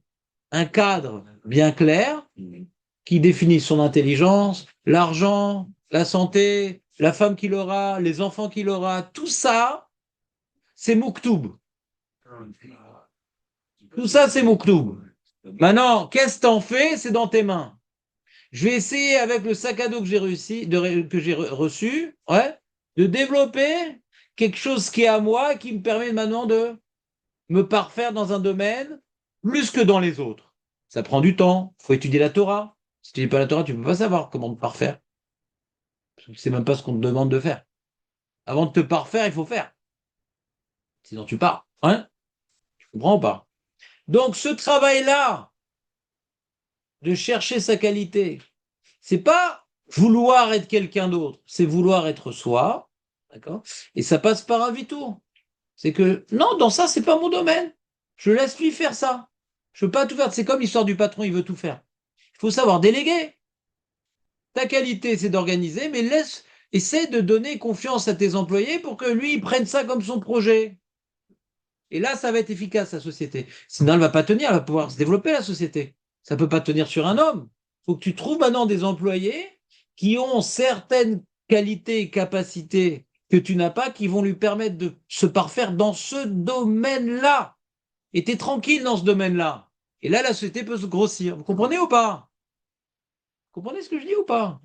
un cadre bien clair qui définit son intelligence, l'argent, la santé, la femme qu'il aura, les enfants qu'il aura. Tout ça, c'est Mouktoub. Tout ça, c'est Mouktoub. Maintenant, qu'est-ce que t'en fais? C'est dans tes mains. Je vais essayer avec le sac à dos que j'ai reçu, ouais, de développer quelque chose qui est à moi, qui me permet maintenant de me parfaire dans un domaine plus que dans les autres. Ça prend du temps. Il faut étudier la Torah. Si tu n'étudies pas la Torah, tu ne peux pas savoir comment te parfaire. C'est même pas ce qu'on te demande de faire. Avant de te parfaire, il faut faire. Sinon, tu pars. Hein? Tu comprends ou pas? Donc, ce travail-là, de chercher sa qualité, c'est pas vouloir être quelqu'un d'autre, c'est vouloir être soi, d'accord? Et ça passe par un vitour. C'est que, non, dans ça, c'est pas mon domaine. Je laisse lui faire ça. Je veux pas tout faire. C'est comme l'histoire du patron, il veut tout faire. Il faut savoir déléguer. Ta qualité, c'est d'organiser, mais essaie de donner confiance à tes employés pour que lui, il prenne ça comme son projet. Et là, ça va être efficace, la société. Sinon, elle ne va pas tenir, elle va pouvoir se développer, la société. Ça ne peut pas tenir sur un homme. Il faut que tu trouves maintenant des employés qui ont certaines qualités et capacités que tu n'as pas, qui vont lui permettre de se parfaire dans ce domaine-là. Et tu es tranquille dans ce domaine-là. Et là, la société peut se grossir. Vous comprenez ou pas? Vous comprenez ce que je dis ou pas?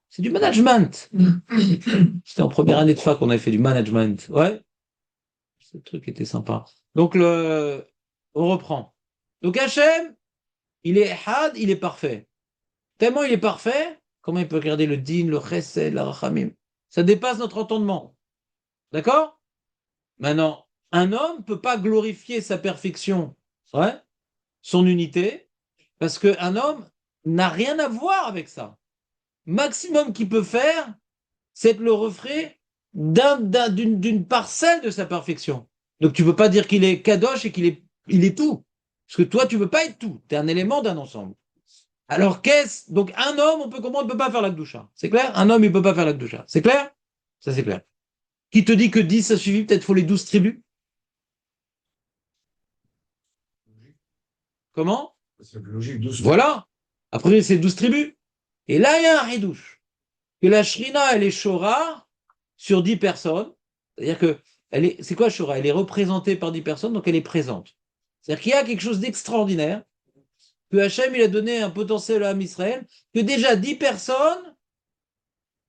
C'est du management. C'était en première année de fac qu'on avait fait du management. Ouais. Ce truc était sympa. Donc, on reprend. Donc, Hachem, il est had, il est parfait. Tellement il est parfait, comment il peut regarder le din, le chesed, la rachamim? Ça dépasse notre entendement. D'accord? Maintenant, un homme ne peut pas glorifier sa perfection, ouais, son unité, parce qu'un homme n'a rien à voir avec ça. Maximum qu'il peut faire, c'est être le reflet d'une parcelle de sa perfection. Donc tu ne peux pas dire qu'il est kadosh et il est tout. Parce que toi, tu ne peux pas être tout. Tu es un élément d'un ensemble. Alors donc un homme, on peut comprendre, ne peut pas faire l'akdoucha. C'est clair? Un homme, il ne peut pas faire l'akdoucha. C'est clair? Ça, c'est clair. Qui te dit que 10, ça suffit? Peut-être faut les 12 tribus? Comment? C'est logique, douce. Voilà. Après, c'est 12 tribus. Et là, il y a un ridouche. Que la shrina, elle est shora sur 10 personnes. C'est-à-dire que, c'est quoi shora? Elle est représentée par 10 personnes, donc elle est présente. C'est-à-dire qu'il y a quelque chose d'extraordinaire, que Hachem, il a donné un potentiel à Israël, que déjà 10 personnes,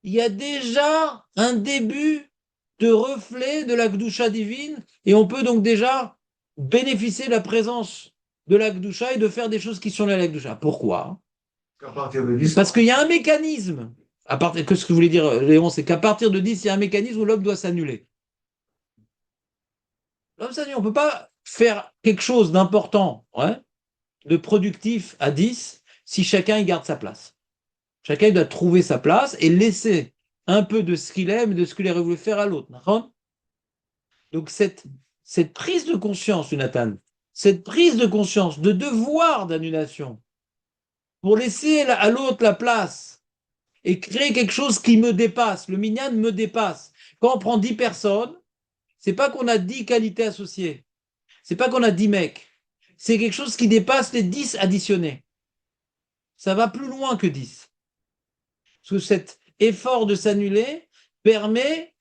il y a déjà un début de reflet de la Gdusha divine, et on peut donc déjà bénéficier de la présence de la Gdusha et de faire des choses qui sont liées à la Gdusha. Pourquoi? À partir de 10, Parce qu'il y a un mécanisme. Que ce que vous voulez dire, Léon, c'est qu'à partir de 10, il y a un mécanisme où l'homme doit s'annuler. L'homme s'annule. On ne peut pas faire quelque chose d'important, ouais, de productif à 10 si chacun y garde sa place. Chacun doit trouver sa place et laisser un peu de ce qu'il aime et de ce qu'il aurait voulu faire à l'autre. Donc cette prise de conscience, Jonathan, cette prise de conscience de devoir d'annulation pour laisser à l'autre la place et créer quelque chose qui me dépasse, le minyan me dépasse. Quand on prend 10 personnes, c'est pas qu'on a 10 qualités associées, c'est pas qu'on a 10 mecs, c'est quelque chose qui dépasse les 10 additionnés. Ça va plus loin que 10. Parce que cet effort de s'annuler permet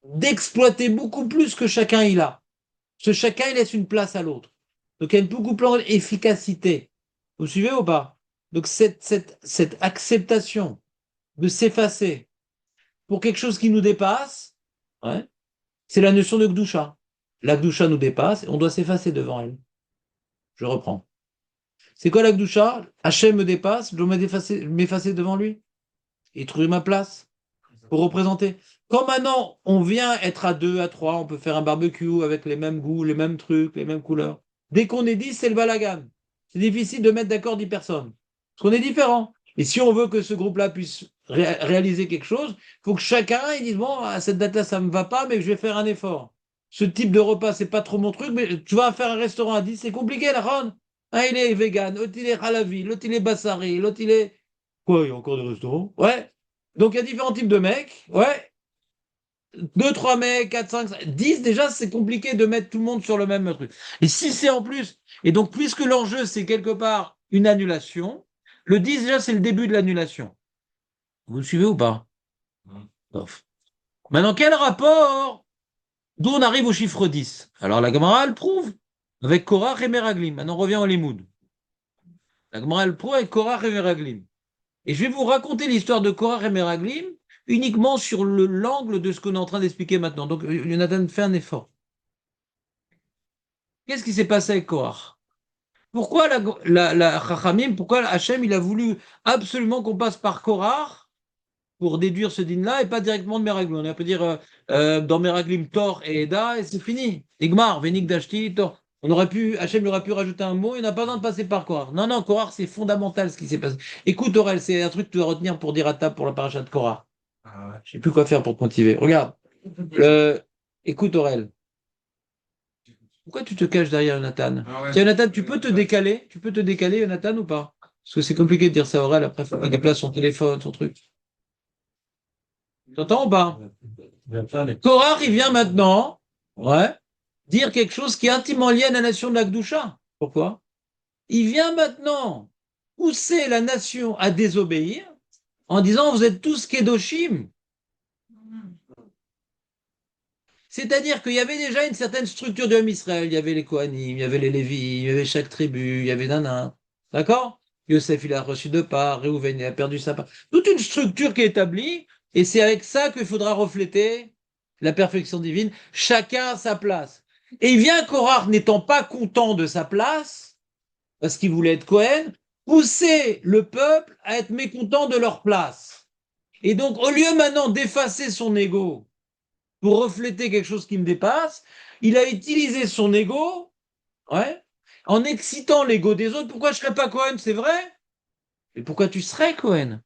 d'exploiter beaucoup plus que chacun il a. Parce que chacun il laisse une place à l'autre. Donc il y a une beaucoup plus grande efficacité. Vous suivez ou pas? Donc cette acceptation de s'effacer pour quelque chose qui nous dépasse, ouais, c'est la notion de Gdusha. La Gdusha nous dépasse et on doit s'effacer devant elle. Je reprends. C'est quoi la Gdusha? Hachem me dépasse, je dois m'effacer devant lui et trouver ma place pour représenter. Quand maintenant on vient être à 2, à 3, on peut faire un barbecue avec les mêmes goûts, les mêmes trucs, les mêmes couleurs. Dès qu'on est 10, c'est le balagan. C'est difficile de mettre d'accord 10 personnes. Parce qu'on est différents. Et si on veut que ce groupe-là puisse réaliser quelque chose, il faut que chacun il dise, bon, à cette date-là, ça ne me va pas, mais je vais faire un effort. Ce type de repas, c'est pas trop mon truc, mais tu vas faire un restaurant à 10, c'est compliqué, la ronde. Un, il est vegan, l'autre, il est halavi, l'autre, il est bassari, l'autre, il est... Quoi, il y a encore des restaurants? Ouais. Donc, il y a différents types de mecs. Ouais. 2, 3 mecs, 4, 5, 10, déjà, c'est compliqué de mettre tout le monde sur le même truc. Et si c'est en plus, et donc, puisque l'enjeu, c'est quelque part une annulation, le 10, déjà, c'est le début de l'annulation. Vous me suivez ou pas? Bof. Maintenant, quel rapport? D'où on arrive au chiffre 10? Alors, la Gemara, elle prouve avec Korach et Meraglim. Maintenant, on revient au Limoud. La Gemara, elle prouve avec Korach et Meraglim. Et je vais vous raconter l'histoire de Korach et Meraglim uniquement sur l'angle de ce qu'on est en train d'expliquer maintenant. Donc, Jonathan fait un effort. Qu'est-ce qui s'est passé avec Korach? Pourquoi la Chachamim, pourquoi Hachem, il a voulu absolument qu'on passe par Korach pour déduire ce din-là et pas directement de Meraglim? On a pu dire dans Meraglim, Tor et Eda, et c'est fini. Igmar, Venik Dashti, Tor. Hachem aurait pu rajouter un mot, il n'a pas besoin de passer par Korach. Non, non, Korach, c'est fondamental ce qui s'est passé. Écoute, Aurel, c'est un truc que tu dois retenir pour dire à table pour la paracha de Korach. Ah ouais. Je sais plus quoi faire pour te motiver. Regarde. Écoute, Aurel. Pourquoi tu te caches derrière Jonathan? Ah ouais. Tiens, Jonathan, tu peux te décaler? Tu peux te décaler, Jonathan, ou pas? Parce que c'est compliqué de dire ça oral, après, il faut qu'il déplace son téléphone, son truc. T'entends ou pas? Korach, il vient maintenant, ouais, dire quelque chose qui est intimement lié à la nation de la Gdoucha. Pourquoi? Il vient maintenant pousser la nation à désobéir en disant vous êtes tous Kedoshim. C'est-à-dire qu'il y avait déjà une certaine structure de Israël. Il y avait les Kohanim, il y avait les Lévis, il y avait chaque tribu, il y avait Nana. D'accord? Yosef, il a reçu deux parts, Réhouven, il a perdu sa part. Toute une structure qui est établie, et c'est avec ça qu'il faudra refléter la perfection divine. Chacun à sa place. Et il vient Korach, n'étant pas content de sa place, parce qu'il voulait être Kohen, pousser le peuple à être mécontent de leur place. Et donc, au lieu maintenant d'effacer son ego, pour refléter quelque chose qui me dépasse, il a utilisé son ego, ouais, en excitant l'ego des autres. Pourquoi je serais pas Cohen, c'est vrai? Mais pourquoi tu serais Cohen?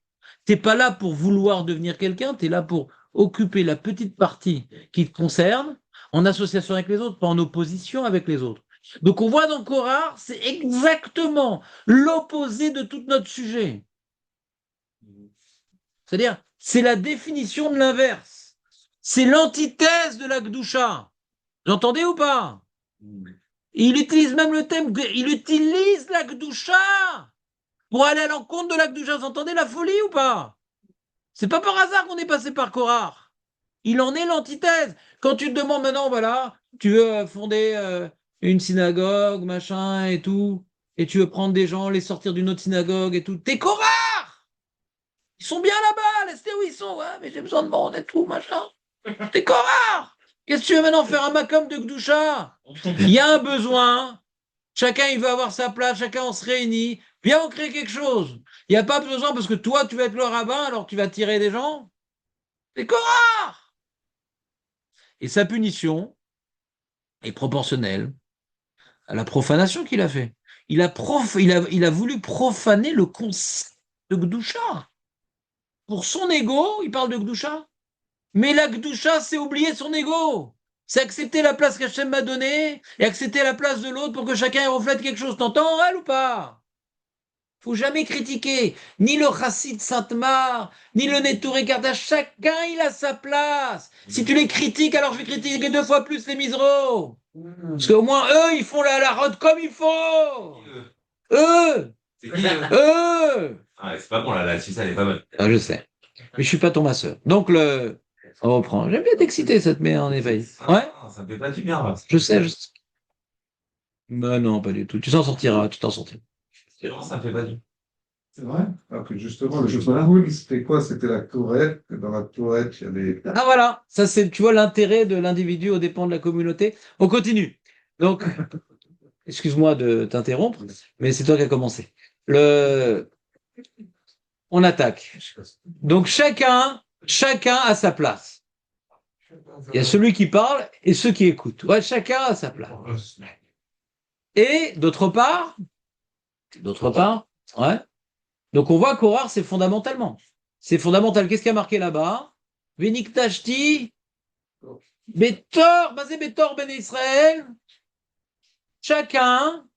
T'es pas là pour vouloir devenir quelqu'un, tu es là pour occuper la petite partie qui te concerne, en association avec les autres, pas en opposition avec les autres. Donc on voit dans Korah, c'est exactement l'opposé de tout notre sujet. C'est-à-dire, c'est la définition de l'inverse. C'est l'antithèse de la Gdoucha. Vous entendez ou pas? Il utilise même le thème, il utilise la Gdoucha pour aller à l'encontre de la Gdoucha. Vous entendez la folie ou pas? C'est pas par hasard qu'on est passé par Korah. Il en est l'antithèse. Quand tu te demandes maintenant, voilà, tu veux fonder une synagogue, machin et tout, et tu veux prendre des gens, les sortir d'une autre synagogue et tout, t'es Korah! Ils sont bien là-bas, laisse-les où ils sont. Ouais, mais j'ai besoin de monde et tout, machin. T'es Korah! Qu'est-ce que tu veux maintenant faire un makom de Gdoucha? Il y a un besoin. Chacun, il veut avoir sa place. Chacun, on se réunit. Viens, on crée quelque chose. Il n'y a pas besoin parce que toi, tu vas être le rabbin, alors tu vas tirer des gens. T'es Korah! Et sa punition est proportionnelle à la profanation qu'il a fait. Il a voulu profaner le concept de Gdoucha. Pour son ego, il parle de Gdoucha. Mais la Gdoucha, c'est oublier son ego. C'est accepter la place qu'Hachem m'a donnée et accepter la place de l'autre pour que chacun reflète quelque chose. T'entends, Aurel, ou pas? Faut jamais critiquer ni le chassid Sainte-Marthe, ni le Netouré Garda. Chacun, il a sa place. Si tu les critiques, alors je vais critiquer deux fois plus les miseros. Parce qu'au moins, eux, ils font la route comme il faut. Eux, C'est qui, eux. Ah, c'est pas bon, la Suisse, elle est pas bonne. Ah, je sais. Mais je suis pas ton masseur. Donc, on reprend. J'aime bien t'exciter, ça te met en éveil. Ouais? Ça me fait pas du bien, là. Je sais, je sais. Ben non, pas du tout. Tu t'en sortiras, tu t'en sortiras. Non, ça me fait pas du bien. C'est vrai? Alors que justement, le Shulchan c'était quoi? C'était la Torah. Dans la Torah, il y a des. Ah voilà, ça c'est, tu vois, l'intérêt de l'individu aux dépens de la communauté. On continue. Donc, excuse-moi de t'interrompre, mais c'est toi qui as commencé. On attaque. Donc chacun a sa place. Il y a celui qui parle et ceux qui écoutent. Ouais, chacun a sa place. Et d'autre part, ouais. Donc on voit qu'Horar, c'est fondamentalement. C'est fondamental. Qu'est-ce qui a marqué là-bas? Veniktashti, Betor, basé Betor Ben Israël. Chacun,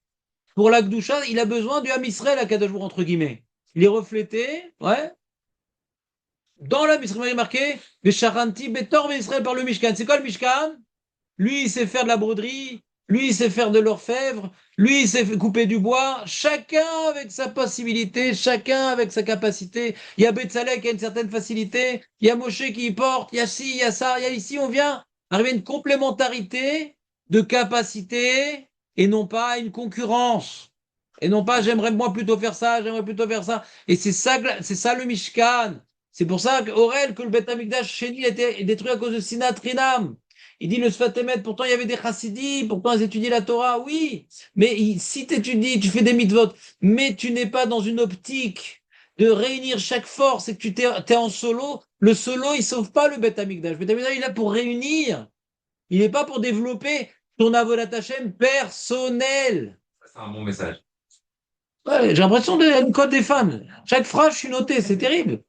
pour la Gdoucha, il a besoin du Ham Israël à Kadosh Baruch Hu, entre guillemets. Il est reflété, ouais. Dans la Mishnah, il est marqué Vesharanti Betor Ben Israël par le Mishkan. C'est quoi le Mishkan? Lui, il sait faire de la broderie. Lui, il sait faire de l'orfèvre. Lui, il sait couper du bois. Chacun avec sa possibilité, chacun avec sa capacité. Il y a Betzalel qui a une certaine facilité. Il y a Moshe qui y porte. Il y a ci, il y a ça. Il y a ici, on vient arriver à une complémentarité de capacité et non pas à une concurrence. Et non pas, j'aimerais moi plutôt faire ça, j'aimerais plutôt faire ça. Et c'est ça le Mishkan. C'est pour ça qu'Aurel, que le Beth Amikdash chez lui a été détruit à cause de Sinat Rinam. Il dit le Sfat Emet, pourtant il y avait des chassidis, pourtant ils étudiaient la Torah, oui. Mais si tu étudies, tu fais des mitzvot, mais tu n'es pas dans une optique de réunir chaque force et que tu t'es en solo, le solo, il sauve pas le Beth Amikdash. Le Beth Amikdash, il est là pour réunir. Il n'est pas pour développer ton Avodat Hashem personnel. C'est un bon message. Ouais, j'ai l'impression d'être une code des fans. Chaque phrase, je suis noté, c'est terrible.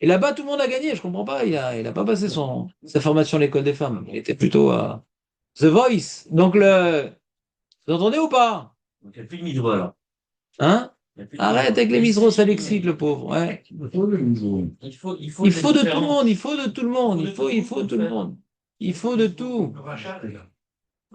Et là-bas, tout le monde a gagné, je comprends pas. Il a pas passé sa formation à l'école des femmes. Il était plutôt à The Voice. Donc vous entendez ou pas? Donc, il n'y a plus de micro, alors. Hein? Arrête avec les misros, ça l'excite, le pauvre. Ouais. Il faut Il faut de tout le monde, il faut de tout le monde, il faut tout le monde. Il faut de tout. Le rachat, les gars.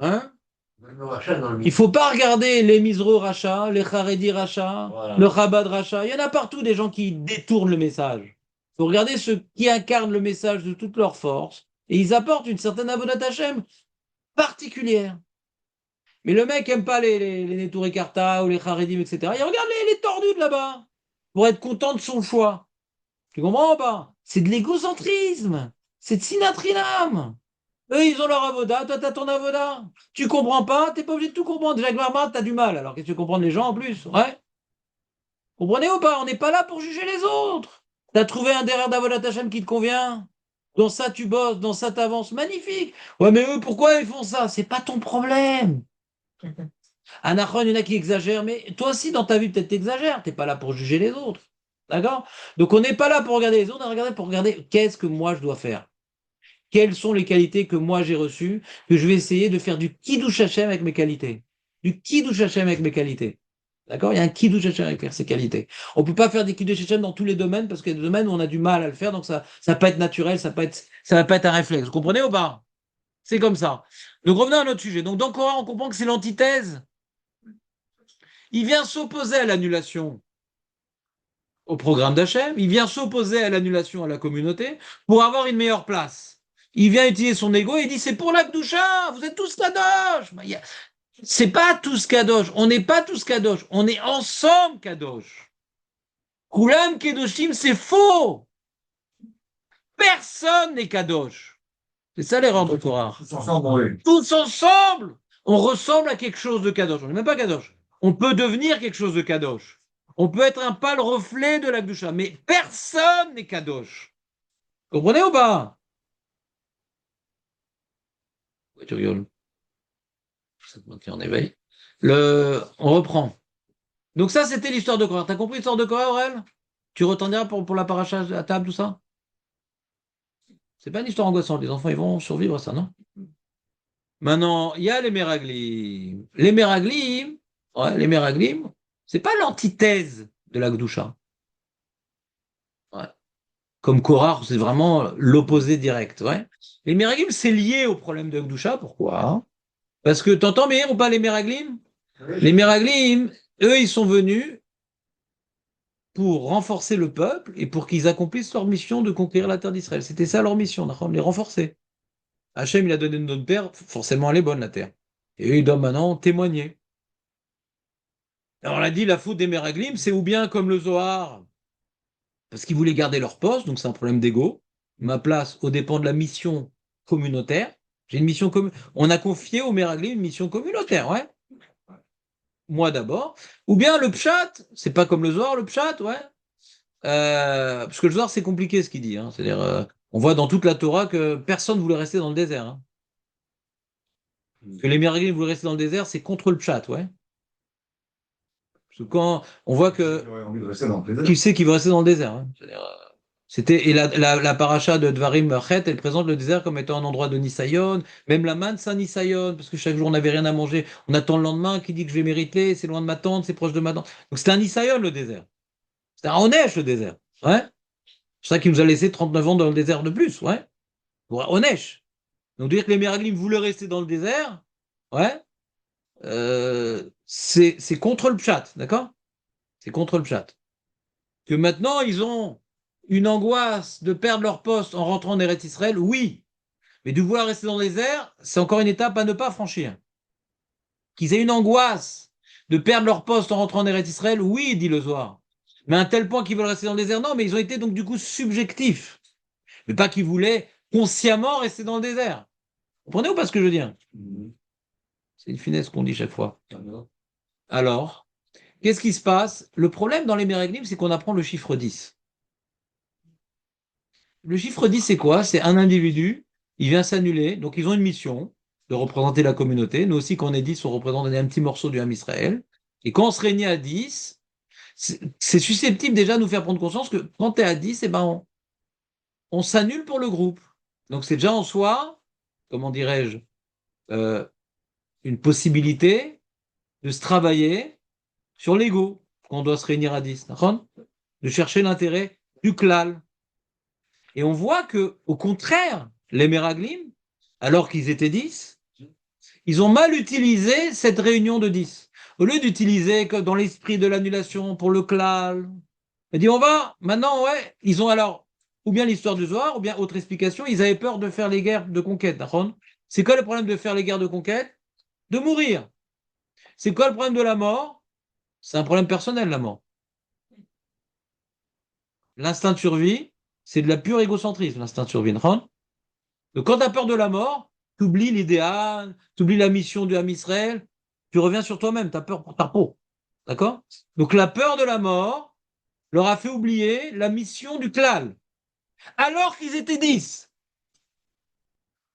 Hein? Même le rachat dans le Il faut pas regarder les Misro Racha, les Haredi Racha, Voilà. le Chabad Racha. Il y en a partout des gens qui détournent le message. Il faut regarder ceux qui incarnent le message de toute leur force et ils apportent une certaine Avodat Hashem particulière. Mais le mec aime pas les Neturei Karta ou les Haredim, etc. Il regarde les tordus de là-bas pour être content de son choix. Tu comprends pas? C'est de l'égocentrisme. C'est de Sinatrinam. Eux, ils ont leur avoda, toi, t'as ton avoda. Tu comprends pas, t'es pas obligé de tout comprendre. Déjà que Marmar, t'as du mal. Alors, qu'est-ce que tu veux comprendre les gens en plus? Ouais. Comprenez ou pas? On n'est pas là pour juger les autres. T'as trouvé un derrière d'avoda Tachem qui te convient? Dans ça, tu bosses, dans ça, t'avances. Magnifique. Ouais, mais eux, pourquoi ils font ça? C'est pas ton problème. Anachron, il y en a qui exagèrent, mais toi aussi, dans ta vie, peut-être t'exagères. T'es pas là pour juger les autres. D'accord? Donc, on n'est pas là pour regarder les autres, on est là pour regarder qu'est-ce que moi je dois faire. Quelles sont les qualités que moi j'ai reçues, que je vais essayer de faire du kiddush Hashem avec mes qualités. Du kiddush Hashem avec mes qualités. D'accord? Il y a un kiddush Hashem avec ses qualités. On ne peut pas faire des kiddush Hashem dans tous les domaines parce qu'il y a des domaines où on a du mal à le faire, donc ça va pas être naturel, ça va pas être un réflexe. Vous comprenez ou pas? C'est comme ça. Donc revenons à notre sujet. Donc dans le Coran, on comprend que c'est l'antithèse. Il vient s'opposer à l'annulation au programme d'Hachem, il vient s'opposer à l'annulation à la communauté pour avoir une meilleure place. Il vient utiliser son ego et il dit c'est pour la Kdusha, vous êtes tous Kadosh. C'est pas tous Kadosh, on n'est pas tous Kadosh, on est ensemble Kadosh. Kulam Kedoshim, c'est faux. Personne n'est Kadosh. C'est ça l'erreur de Torah. Tous ensemble, oui. Tous ensemble, on ressemble à quelque chose de Kadosh. On n'est même pas Kadosh. On peut devenir quelque chose de Kadosh. On peut être un pâle reflet de la Kdusha, mais personne n'est Kadosh. Comprenez ou pas? Oui, tu rigoles. Ça te maintient en éveil. On reprend. Donc ça, c'était l'histoire de Korah. T'as compris l'histoire de Korah, Aurel? Tu retendiras pour la paracha à table, tout ça? C'est pas une histoire angoissante. Les enfants, ils vont survivre à ça, non? Maintenant, il y a les Meraglim. Les Meraglim, ouais, les Meraglim, c'est pas l'antithèse de la Gdusha. Ouais. Comme Korah, c'est vraiment l'opposé direct. Ouais. Les Meraglim, c'est lié au problème de Gdusha. Pourquoi? Parce que t'entends Meir ou pas les Meraglim? Les Meraglim, eux, ils sont venus pour renforcer le peuple et pour qu'ils accomplissent leur mission de conquérir la terre d'Israël. C'était ça leur mission, d'accord, les renforcer. Hachem, il a donné une bonne terre, forcément elle est bonne la terre. Et eux, ils doivent maintenant témoigner. Alors on a dit, la faute des Meraglim, c'est ou bien comme le Zohar, parce qu'ils voulaient garder leur poste, donc c'est un problème d'ego. Ma place au dépend de la mission communautaire. J'ai une mission commune. On a confié aux Meraglim une mission communautaire, ouais. Moi d'abord. Ou bien le Pshat, c'est pas comme le Zohar, le Pshat, ouais. Parce que le Zohar, c'est compliqué ce qu'il dit. Hein. C'est-à-dire, on voit dans toute la Torah que personne voulait rester dans le désert. Hein. Que les Meraglim voulaient rester dans le désert, c'est contre le Pshat, ouais. Parce que quand on voit que J'aurais envie de rester dans le désert. qui sait qui veut rester dans le désert, hein. C'était et la paracha de Dvarim Chet, elle présente le désert comme étant un endroit de Nisayon, même la manne c'est un Nisayon parce que chaque jour on n'avait rien à manger, on attend le lendemain qui dit que je vais mériter, c'est loin de ma tente, c'est proche de ma tente. Donc c'était un Nisayon le désert. C'était un Onesh le désert, ouais. C'est ça qui nous a laissé 39 ans dans le désert de plus, ouais. Pour Onesh. Donc dire que les Meraglim voulaient rester dans le désert, ouais. C'est contre le Pshat, d'accord? C'est contre le Pshat. Que maintenant ils ont une angoisse de perdre leur poste en rentrant en Eretz Israël, oui. Mais de vouloir rester dans le désert, c'est encore une étape à ne pas franchir. Qu'ils aient une angoisse de perdre leur poste en rentrant en Eretz Israël, oui, dit le Zohar. Mais à un tel point qu'ils veulent rester dans le désert, non, mais ils ont été donc du coup subjectifs. Mais pas qu'ils voulaient consciemment rester dans le désert. Vous comprenez ou pas ce que je veux dire? C'est une finesse qu'on dit chaque fois. Alors, qu'est-ce qui se passe? Le problème dans les Meraglim, c'est qu'on apprend le chiffre 10. Le chiffre 10, c'est quoi? C'est un individu, il vient s'annuler, donc ils ont une mission de représenter la communauté. Nous aussi, quand on est 10, on représente un petit morceau du Ham Israël. Et quand on se réunit à 10, c'est susceptible déjà de nous faire prendre conscience que quand tu es à 10, eh ben on s'annule pour le groupe. Donc c'est déjà en soi, comment dirais-je, une possibilité de se travailler sur l'ego. qu'on doit se réunir à 10, d'accord? De chercher l'intérêt du klal. Et on voit que, au contraire, les Meraglim, alors qu'ils étaient 10, ils ont mal utilisé cette réunion de 10. Au lieu d'utiliser comme dans l'esprit de l'annulation pour le klal, il dit on va, maintenant, ouais, ils ont alors, ou bien l'histoire du Zohar, ou bien autre explication, ils avaient peur de faire les guerres de conquête, d'accord? C'est quoi le problème de faire les guerres de conquête? De mourir. C'est quoi le problème de la mort? C'est un problème personnel, la mort. L'instinct de survie, c'est de la pure égocentrisme, l'instinct de survie. Donc quand tu as peur de la mort, tu oublies l'idéal, tu oublies la mission du Ham Israël, tu reviens sur toi-même, tu as peur pour ta peau. D'accord? Donc la peur de la mort leur a fait oublier la mission du klal, alors qu'ils étaient 10.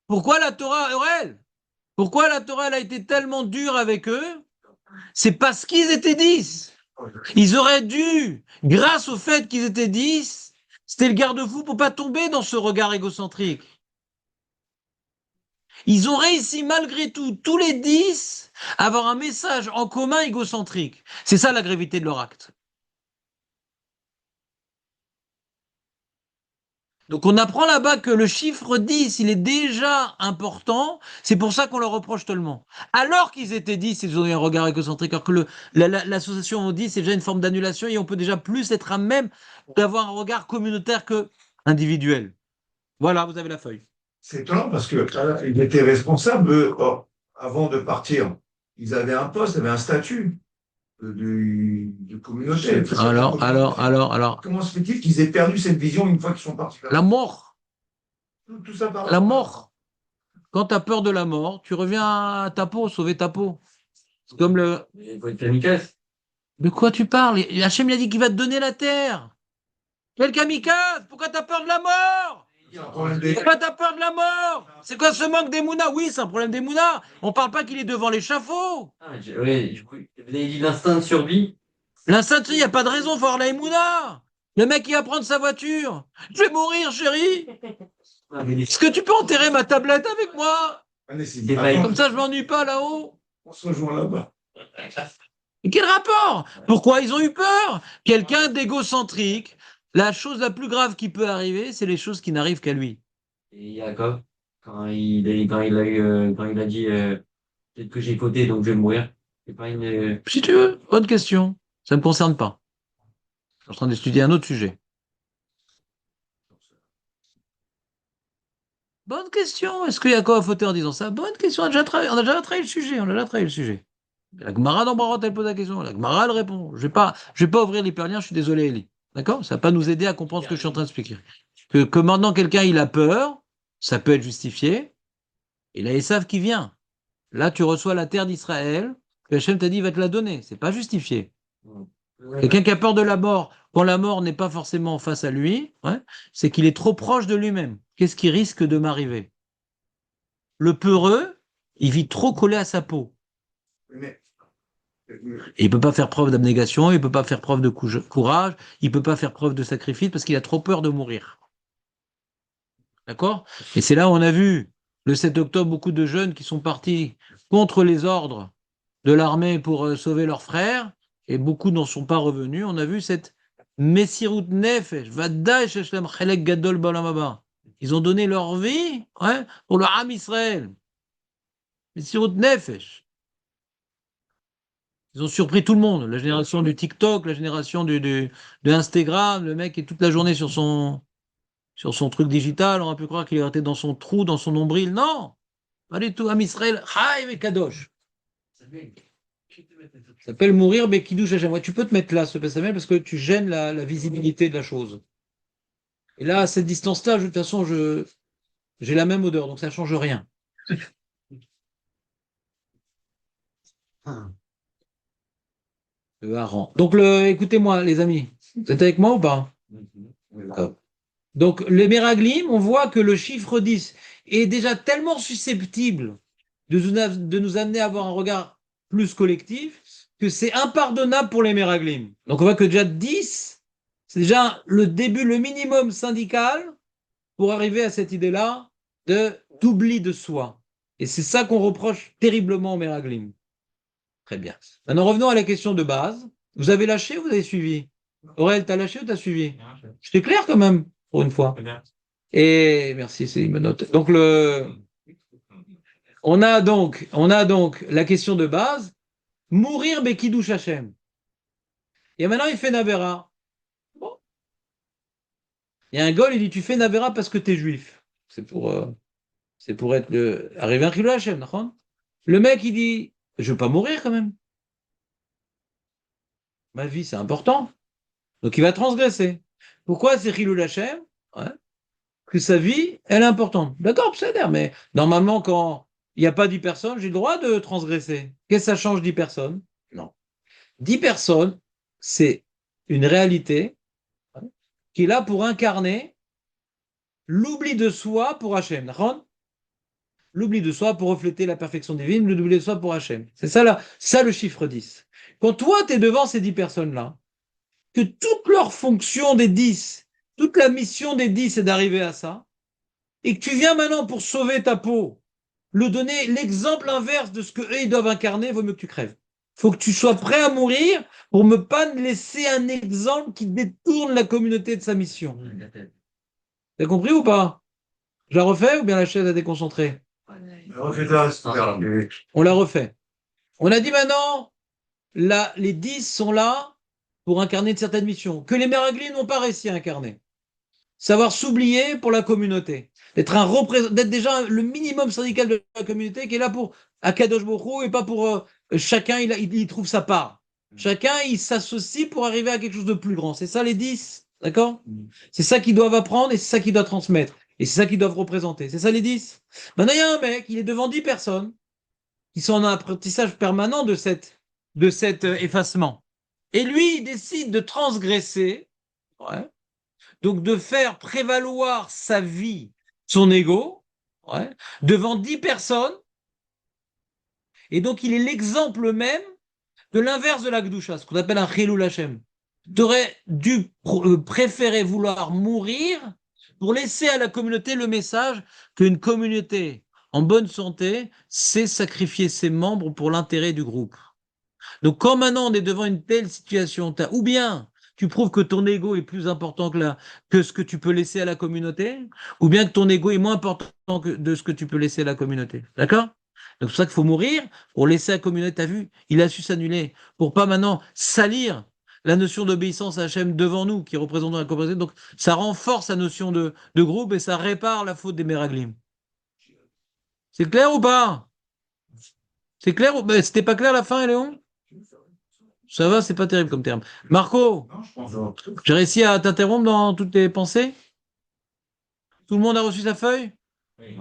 Pourquoi la Torah, Aurel? Pourquoi la Torah elle a été tellement dure avec eux? C'est parce qu'ils étaient 10. Ils auraient dû, grâce au fait qu'ils étaient 10, c'était le garde-fou pour pas tomber dans ce regard égocentrique. Ils ont réussi malgré tout, tous les 10, à avoir un message en commun égocentrique. C'est ça la gravité de leur acte. Donc on apprend là-bas que le chiffre 10, il est déjà important, c'est pour ça qu'on leur reproche tellement. Alors qu'ils étaient 10, ils ont eu un regard égocentrique, alors que l'association 10, c'est déjà une forme d'annulation et on peut déjà plus être à même d'avoir un regard communautaire que individuel. Voilà, vous avez la feuille. C'est étonnant parce que ils étaient responsables, eux, avant de partir. Ils avaient un poste, ils avaient un statut de communauté. Alors, Comment se fait-il qu'ils aient perdu cette vision une fois qu'ils sont partis? la mort, Tout ça par la mort. Quand tu as peur de la mort, tu reviens à ta peau, sauver ta peau. C'est comme le... Il faut être kamikaze. De quoi tu parles? Hachem il a dit qu'il va te donner la terre. Quel kamikaze? Pourquoi t'as peur de la mort? Pourquoi t'as peur de la mort? C'est quoi ce manque d'émouna? Oui, c'est un problème d'émouna. On parle pas qu'il est devant l'échafaud. Ouais, du coup, vous avez dit l'instinct de survie. L'instinct, il n'y a pas de raison, faut avoir la émouna. Le mec, il va prendre sa voiture. Je vais mourir, chérie. Est-ce que tu peux enterrer ma tablette avec moi? Comme ça, je m'ennuie pas là-haut. On se rejoint là-bas. Et quel rapport? Pourquoi ils ont eu peur? Quelqu'un d'égocentrique, la chose la plus grave qui peut arriver, c'est les choses qui n'arrivent qu'à lui. Et Jacob, quand il a dit peut-être que j'ai fauté, donc je vais mourir. C'est pas une. Si tu veux, bonne question. Ça ne me concerne pas. Je suis en train d'étudier un autre sujet. Bonne question. Est-ce que Yaakov a fauté en disant ça? Bonne question. On a déjà travaillé le sujet. On a déjà travaillé le sujet. La Gemara dans Barot, elle pose la question. La Gemara, elle répond. Je vais pas ouvrir l'hyperlien, je suis désolé, Elie. D'accord? Ça va pas nous aider à comprendre ce que je suis en train d'expliquer. Que maintenant quelqu'un il a peur, ça peut être justifié. Et là, Esav qui vient. Là, tu reçois la terre d'Israël, que Hachem t'a dit, il va te la donner. C'est pas justifié. Quelqu'un qui a peur de la mort, quand la mort n'est pas forcément face à lui, ouais, c'est qu'il est trop proche de lui-même. Qu'est-ce qui risque de m'arriver? Le peureux, il vit trop collé à sa peau. Mais, Et il peut pas faire preuve d'abnégation, il peut pas faire preuve de courage, il peut pas faire preuve de sacrifice parce qu'il a trop peur de mourir. D'accord? Et c'est là où on a vu, le 7 octobre, beaucoup de jeunes qui sont partis contre les ordres de l'armée pour sauver leurs frères, et beaucoup n'en sont pas revenus. On a vu cette Messirut Nefesh, Vadaï Sheshlem Chelek Gadol Ba'olam Haba. Ils ont donné leur vie, ouais, pour le Ham Israël. Messirut Nefesh. Ils ont surpris tout le monde. La génération du TikTok, la génération de Instagram, le mec est toute la journée sur son truc digital. On a pu croire qu'il était dans son trou, dans son nombril. Non, pas du tout. Ham Israël, Chaim et Kadosh. Ça s'appelle mourir Bekidouche Hashem. Ouais, tu peux te mettre là, ce Pessamel, parce que tu gênes la visibilité de la chose. Et là, à cette distance-là, de toute façon, j'ai la même odeur, donc ça ne change rien. Le hareng. Donc, écoutez-moi, les amis. Vous êtes avec moi ou pas? Donc, les Meraglim, on voit que le chiffre 10 est déjà tellement susceptible de nous amener à avoir un regard plus collectif que c'est impardonnable pour les Meraglim. Donc, on voit que déjà 10, c'est déjà le début, le minimum syndical pour arriver à cette idée-là d'oubli de soi. Et c'est ça qu'on reproche terriblement aux Meraglim. Très bien. Maintenant, revenons à la question de base. Vous avez lâché ou vous avez suivi? Aurel, t'as lâché ou t'as suivi? J'étais clair quand même, pour une fois. Et merci, c'est une note. Donc on a donc la question de base, mourir Bekidouche Hashem. Et maintenant il fait Navera. Bon. Il y a un goal, il dit tu fais Navera parce que t'es juif. C'est pour être arriver à un Chilou Hashem, d'accord? Le mec il dit je veux pas mourir quand même. Ma vie c'est important. Donc il va transgresser. Pourquoi c'est Chilou Hashem? Ouais. Que sa vie, elle est importante. D'accord, c'est-à-dire, mais normalement, quand il n'y a pas 10 personnes, j'ai le droit de transgresser. Qu'est-ce que ça change 10 personnes? Non. 10 personnes, c'est une réalité qui est là pour incarner l'oubli de soi pour Hachem. D'accord? L'oubli de soi pour refléter la perfection divine, l'oubli de soi pour Hachem. C'est ça, là, ça le chiffre 10. Quand toi, tu es devant ces 10 personnes-là, que toute leur fonction des 10, toute la mission des 10 est d'arriver à ça, et que tu viens maintenant pour sauver ta peau, le donner l'exemple inverse de ce que eux ils doivent incarner, vaut mieux que tu crèves. Faut que tu sois prêt à mourir pour ne pas laisser un exemple qui détourne la communauté de sa mission. T'as compris ou pas? Je la refais ou bien la chaise a déconcentré? On la refait. On a dit maintenant, là, les 10 sont là pour incarner une certaine mission, que les Meraglim n'ont pas réussi à incarner. Savoir s'oublier pour la communauté. D'être déjà le minimum syndical de la communauté qui est là pour Akadosh Baruch Hu et pas pour chacun, il trouve sa part. Chacun, il s'associe pour arriver à quelque chose de plus grand. C'est ça les 10, d'accord? C'est ça qu'ils doivent apprendre et c'est ça qu'ils doivent transmettre. Et c'est ça qu'ils doivent représenter. C'est ça les 10. Maintenant, il y a un mec, il est devant 10 personnes qui sont en apprentissage permanent de cet effacement. Et lui, il décide de transgresser, ouais, donc de faire prévaloir sa vie, son ego, ouais, devant 10 personnes. Et donc il est l'exemple même de l'inverse de la Gdusha, ce qu'on appelle un Chilul Hashem. Tu aurais dû préférer vouloir mourir pour laisser à la communauté le message qu'une communauté en bonne santé sait sacrifier ses membres pour l'intérêt du groupe. Donc quand maintenant on est devant une telle situation, ou bien tu prouves que ton ego est plus important que ce que tu peux laisser à la communauté, ou bien que ton ego est moins important que de ce que tu peux laisser à la communauté. D'accord? Donc c'est pour ça qu'il faut mourir pour laisser à la communauté. T'as vu? Il a su s'annuler pour pas maintenant salir la notion d'obéissance à Hachem devant nous, qui représente la communauté. Donc ça renforce la notion de groupe et ça répare la faute des Meraglim. C'est clair ou pas? C'est clair ou... C'était pas clair la fin, Léon? Ça va, c'est pas terrible comme terme. Marco, j'ai réussi à t'interrompre dans toutes tes pensées? Tout le monde a reçu sa feuille? Oui.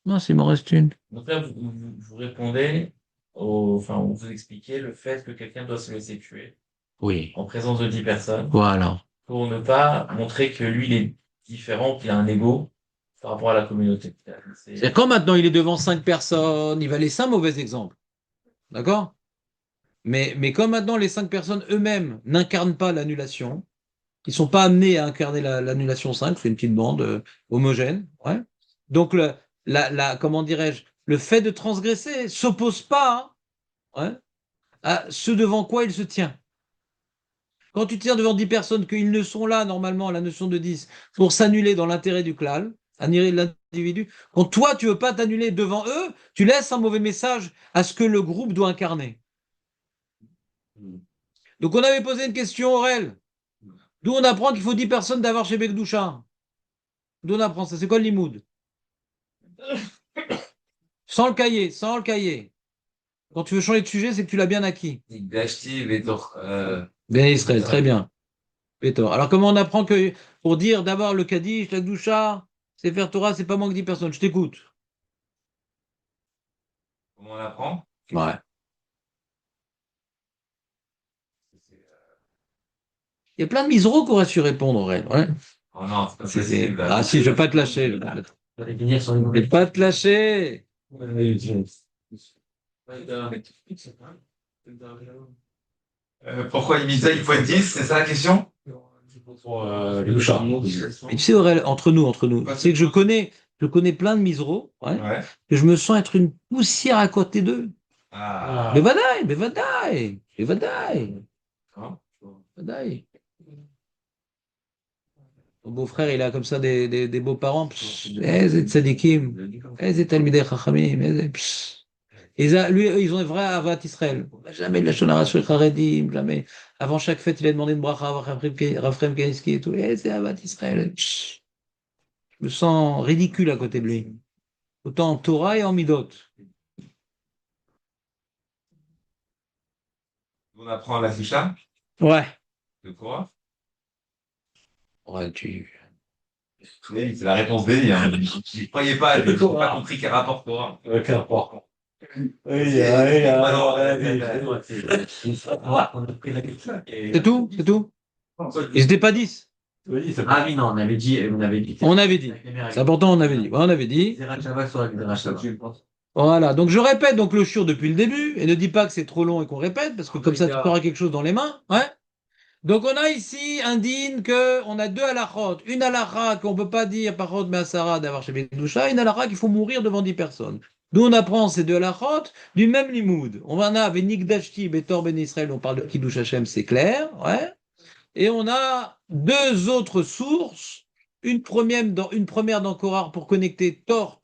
Non, s'il m'en reste une. Donc là, vous répondez, enfin, vous expliquez le fait que quelqu'un doit se laisser tuer Oui. en présence de 10 personnes Voilà. pour ne pas montrer que lui, il est différent, qu'il a un ego par rapport à la communauté. C'est quand maintenant il est devant 5 personnes, il va laisser un mauvais exemple. D'accord? Mais comme maintenant les 5 personnes eux-mêmes n'incarnent pas l'annulation, ils ne sont pas amenés à incarner l'annulation 5, c'est une petite bande homogène. Ouais. Donc, comment dirais-je, le fait de transgresser s'oppose pas, hein, ouais, à ce devant quoi il se tient. Quand tu te tiens devant 10 personnes, qu'ils ne sont là, normalement, la notion de 10, pour s'annuler dans l'intérêt du clan, annuler l'individu, quand toi, tu veux pas t'annuler devant eux, tu laisses un mauvais message à ce que le groupe doit incarner. Donc, on avait posé une question, Aurel. D'où on apprend qu'il faut 10 personnes d'avoir chez Bekdoucha. D'où on apprend ça? C'est quoi le limoud? Sans le cahier, sans le cahier. Quand tu veux changer de sujet, c'est que tu l'as bien acquis. Ben Israël, très bien. Bétor. Alors, comment on apprend que pour dire d'abord le Kaddish, la Gdoucha, c'est faire Torah, c'est pas moins que 10 personnes? Je t'écoute. Comment on apprend? Ouais. Il y a plein de miseros qui auraient su répondre, Aurel. Ouais. Oh non, c'est pas possible. Ah si, je vais pas te lâcher. Je vais pas te lâcher. Pourquoi imiter, il faut être 10, c'est ça la question? Les douchards. Mais tu sais, Aurel, entre nous, c'est que je connais plein de miseros, ouais, Ouais. que je me sens être une poussière à côté d'eux. Ah. Bevadaï, bevadaï, bevadaï, Hein? bevadaï. Mon beau-frère, il a comme ça des beaux-parents. Eze tzadikim, eze talmidei chachamim, ils ont un vrai Avat Israël. Jamais de la Shonara sur Charedim, jamais. Avant chaque fête, il a demandé une bracha à Raphaël Kaniski et tout. C'est Avat Israël. Je me sens ridicule à côté de lui. Autant en Torah et en Midot. On apprend la ficha Ouais. de quoi? Ouais, tu. Oui, c'est la réponse d'Elie. Hein. Je ne croyais pas, je n'ai pas compris quel rapport Torah. Quel rapport? C'est tout? C'est tout? Ils n'étaient pas 10. Oui, c'est Ah oui, non, on avait dit. On avait dit. C'est important, on avait dit. Ouais, on avait dit. Voilà. Donc je répète donc le shiur depuis le début et ne dis pas que c'est trop long et qu'on répète parce que comme ça tu auras quelque chose dans les mains. Ouais. Donc on a ici un din que on a deux halachot. Une halakha qu'on peut pas dire par contre Me'asara d'avoir chez Bedoucha, une halakha qu'il faut mourir devant 10 personnes. D'où on apprend ces deux halachot du même limoud. On en a avec Nikdashti, Betor Ben Israël, on parle de Kiddush Hashem, c'est clair. Ouais. Et on a deux autres sources. Une première dans Korah pour connecter Tor.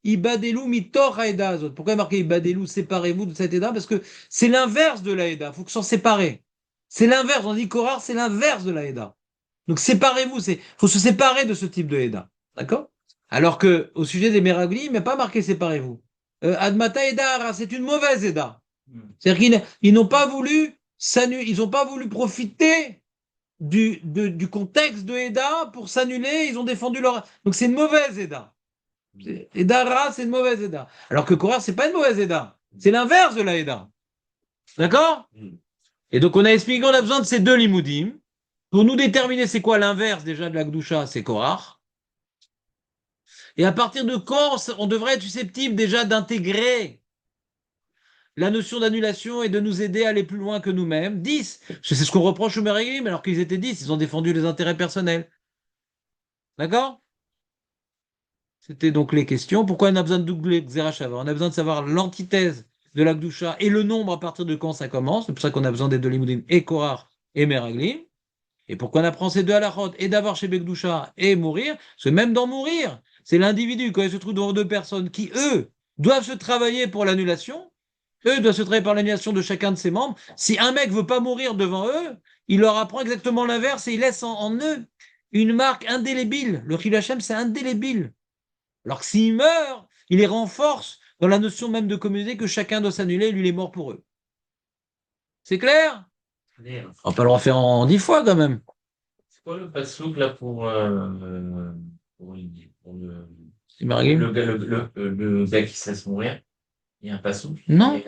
Ibadelu mi Tor Haïda Azot. Pourquoi il y a marqué Ibadelu, séparez-vous de cette Eda? Parce que c'est l'inverse de la Eda. Il faut s'en séparer. C'est l'inverse. On dit Korah, c'est l'inverse de la Eda. Donc séparez-vous. Il faut se séparer de ce type de Eda. D'accord? Alors que au sujet des Meraglim, il n'y a pas marqué séparez-vous. Admata Eda Ara, c'est une mauvaise Eda. C'est-à-dire qu'ils n'ont pas voulu ils n'ont pas voulu profiter du contexte de Eda pour s'annuler, ils ont défendu leur. Donc c'est une mauvaise Eda. Eda Ra, c'est une mauvaise Eda. Alors que Korah, c'est pas une mauvaise Eda. C'est l'inverse de la Eda. D'accord? Et donc on a expliqué qu'on a besoin de ces deux limoudim pour nous déterminer c'est quoi l'inverse déjà de la Gdusha, c'est Korah. Et à partir de quand on devrait être susceptible déjà d'intégrer la notion d'annulation et de nous aider à aller plus loin que nous-mêmes. 10. C'est ce qu'on reproche aux Meraglim, alors qu'ils étaient 10, ils ont défendu les intérêts personnels. D'accord? C'était donc les questions. Pourquoi on a besoin de doubler Xerashava? On a besoin de savoir l'antithèse de la Gdusha et le nombre à partir de quand ça commence. C'est pour ça qu'on a besoin des deux Limoudim et Korah et Meraglim. Et pourquoi on apprend ces deux halachot et d'avoir chez Begdusha et mourir? Parce que même dans mourir, c'est l'individu, quand il se trouve devant deux personnes qui, eux, doivent se travailler pour l'annulation. Eux doivent se travailler par l'annulation de chacun de ses membres. Si un mec veut pas mourir devant eux, il leur apprend exactement l'inverse et il laisse en eux une marque indélébile. Le Chil Hashem, c'est indélébile. Alors que s'il meurt, il les renforce dans la notion même de communauté que chacun doit s'annuler, lui il est mort pour eux. C'est clair? On va pas le refaire en 10 fois quand même. C'est quoi le passouk là pour le C'est Meraglim? le gars qui se laisse mourir? Il y a un passouk? Non,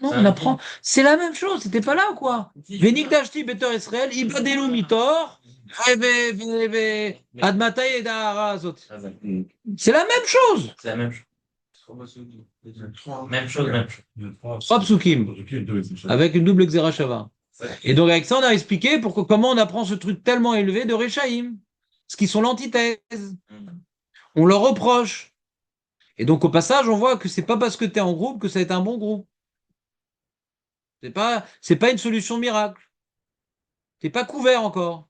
on apprend. C'est la même chose, c'était pas là ou quoi? Venik dashti betor Israël, ibadelu mitor, admata yeda harazot. C'est la même chose. C'est la même chose. Même chose. Trois psukim, avec une double xerashava. Et donc avec ça, on a expliqué comment on apprend ce truc tellement élevé de Rechaïm, ce qui sont l'antithèse. On leur reproche. Et donc au passage, on voit que c'est pas parce que tu es en groupe que ça va être un bon groupe. C'est pas une solution miracle. T'es pas couvert encore.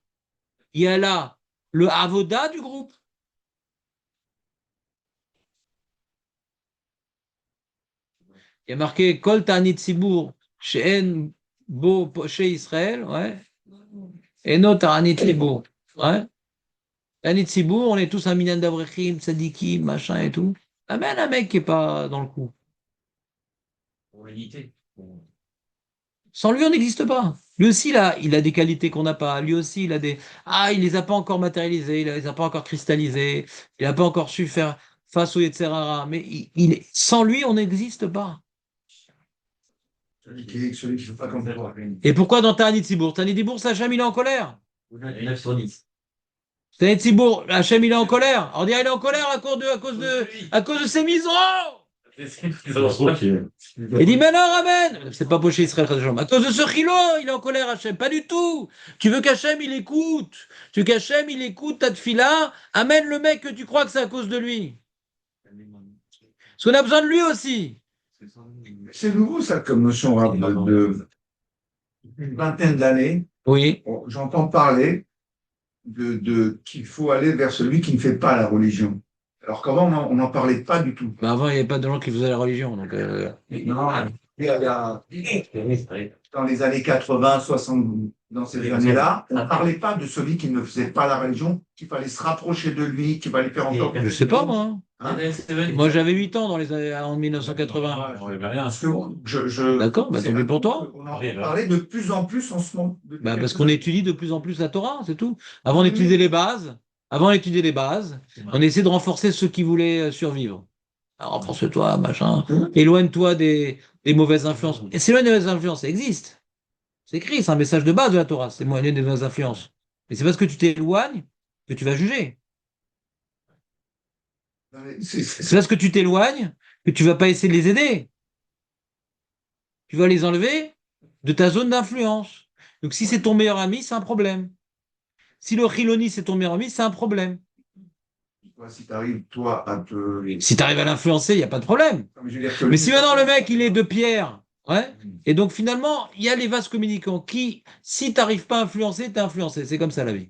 Il y a là le avoda du groupe. Il y a marqué Kol Ta'anit Tzibur She'en Bo chez Israël, ouais. Et non Ta'anit Tzibur, ouais. Ta'anit Tzibur, on est tous un minyan d'avrechim, tzadikim, machin et tout. Amen, un mec qui est pas dans le coup. Pour l'unité. Sans lui, on n'existe pas. Lui aussi, il a des qualités qu'on n'a pas. Lui aussi, il les a pas encore matérialisées, il les a pas encore cristallisées, il n'a pas encore su faire face au Yetzerara. Mais sans lui, on n'existe pas. Celui qui ne fait pas comme toi. Et pourquoi dans Ta'anit Tzibur? Ta'anit Tzibur, c'est Hachem, il est en colère. 9 sur 10. Ta'anit Tzibur, Hachem, il est en colère. On dirait il est en colère à cause de ses miseaux. Il dit, mais non, Amen. C'est pas poché Israël, à cause de ce chilo, il est en colère, Hachem. Pas du tout. Tu veux qu'Hachem, il écoute. Tu veux qu'Hachem, il écoute ta tfila. Amène le mec que tu crois que c'est à cause de lui. Parce qu'on a besoin de lui aussi. C'est nouveau, ça, comme notion, Rav, une vingtaine d'années. Oui. J'entends parler qu'il faut aller vers celui qui ne fait pas la religion. Alors qu'avant, on n'en parlait pas du tout. Bah avant, il n'y avait pas de gens qui faisaient la religion. Donc, Non, dans les années 80, 60, dans ces années-là, on ne parlait pas de celui qui ne faisait pas la religion, qu'il fallait se rapprocher de lui, qu'il fallait faire encore. je sais pas, moi. Hein? Moi, j'avais 8 ans dans les années en 1980. On n'avait rien. Parce que D'accord, bah tant mieux pour toi. on en parlait de plus en plus en ce moment. Bah, parce qu'on étudie de plus en plus la Torah, c'est tout. Avant, on étudiait les bases. Avant, on étudiait les bases. On essayait de renforcer ceux qui voulaient survivre. Alors, renforce-toi, machin. Éloigne-toi des mauvaises influences. Et c'est loin des mauvaises influences, ça existe. C'est écrit, c'est un message de base de la Torah. C'est éloigner des mauvaises influences. Mais c'est parce que tu t'éloignes que tu vas juger. C'est parce que tu t'éloignes que tu vas pas essayer de les aider. Tu vas les enlever de ta zone d'influence. Donc, si c'est ton meilleur ami, c'est un problème. Si le Chiloni, c'est ton meilleur ami, c'est un problème. Si tu arrives, toi, à te. Si tu arrives à l'influencer, il n'y a pas de problème. Mais si maintenant le mec, il est de pierre, ouais, et donc finalement, il y a les vases communicants qui, si tu n'arrives pas à influencer, tu es influencé. C'est comme ça la vie.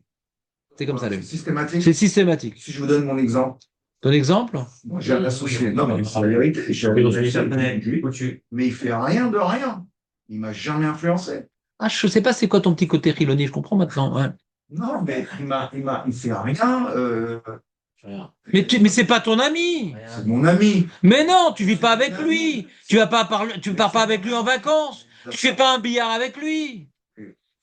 C'est comme ça la C'est vie. systématique. C'est systématique. Si je vous donne mon exemple, Ton exemple? moi j'ai un associé. Non, mais c'est la vérité. J'ai un associé, mais il fait rien de rien. Il m'a jamais influencé. Ah, je sais pas c'est quoi ton petit côté Chiloni, je comprends maintenant. Ouais. Non, mais il fait rien. Mais c'est pas ton ami. C'est mon ami. Mais non, tu vis pas avec lui. Tu vas pas parler, tu pars pas avec lui en vacances. Tu fais pas un billard avec lui.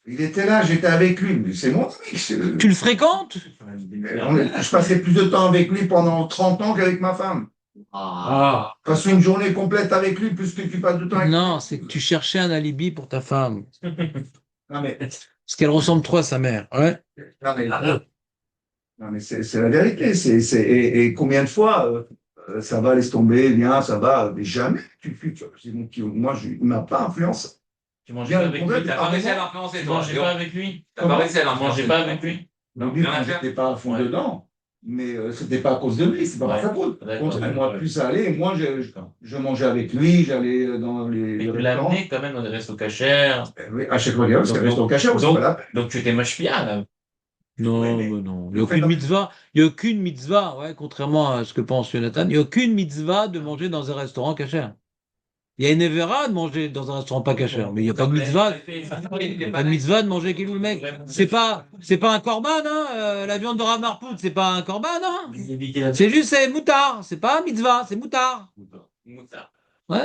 Il était là, j'étais avec lui. Mais c'est mon ami. Tu le fréquentes? Je passais plus de temps avec lui pendant 30 ans qu'avec ma femme. Ah, Je passe une journée complète avec lui plus que tu passes de temps avec Non, c'est que tu cherchais un alibi pour ta femme. Non, mais, Parce qu'elle ressemble trop à sa mère. Ouais. non, mais c'est la vérité. Et combien de fois ça va, laisse tomber, viens, ça va, mais jamais. Moi, il ne m'a pas influencé. Tu manges Bien, pas avec le lui. T'as pas réussi à l'influencer, Tu toi. mangeais pas avec lui. T'as pas réussi à Tu l'influencer. mangeais pas avec lui. Donc, lui, je n'étais pas à fond Ouais. dedans, mais c'était pas à cause de lui, c'est pas par Ouais. sa faute. D'accord. Moi, plus ça allait, moi, je mangeais avec lui, j'allais dans Mais les tu restaurants. l'as amené quand même dans des restos cachers. Oui, à chaque fois, parce qu'un resto cachère, c'est donc- pas la peine. Donc tu étais mashpia, là. Non, Oui, mais- mais non. Il n'y a aucune mitzvah. Il n'y a aucune mitzvah, ouais, contrairement à ce que pense Jonathan, il n'y a aucune mitzvah de manger dans un restaurant cachère. Il y a une évera de manger dans un restaurant pas cachère, mais il n'y a pas de mitzvah. Pas de mitzvah de manger avec le mec. C'est pas un corban, hein. La viande de Rav Marpoud, c'est pas un corban, hein. C'est juste, c'est moutard. C'est pas un mitzvah, c'est moutard. Ouais,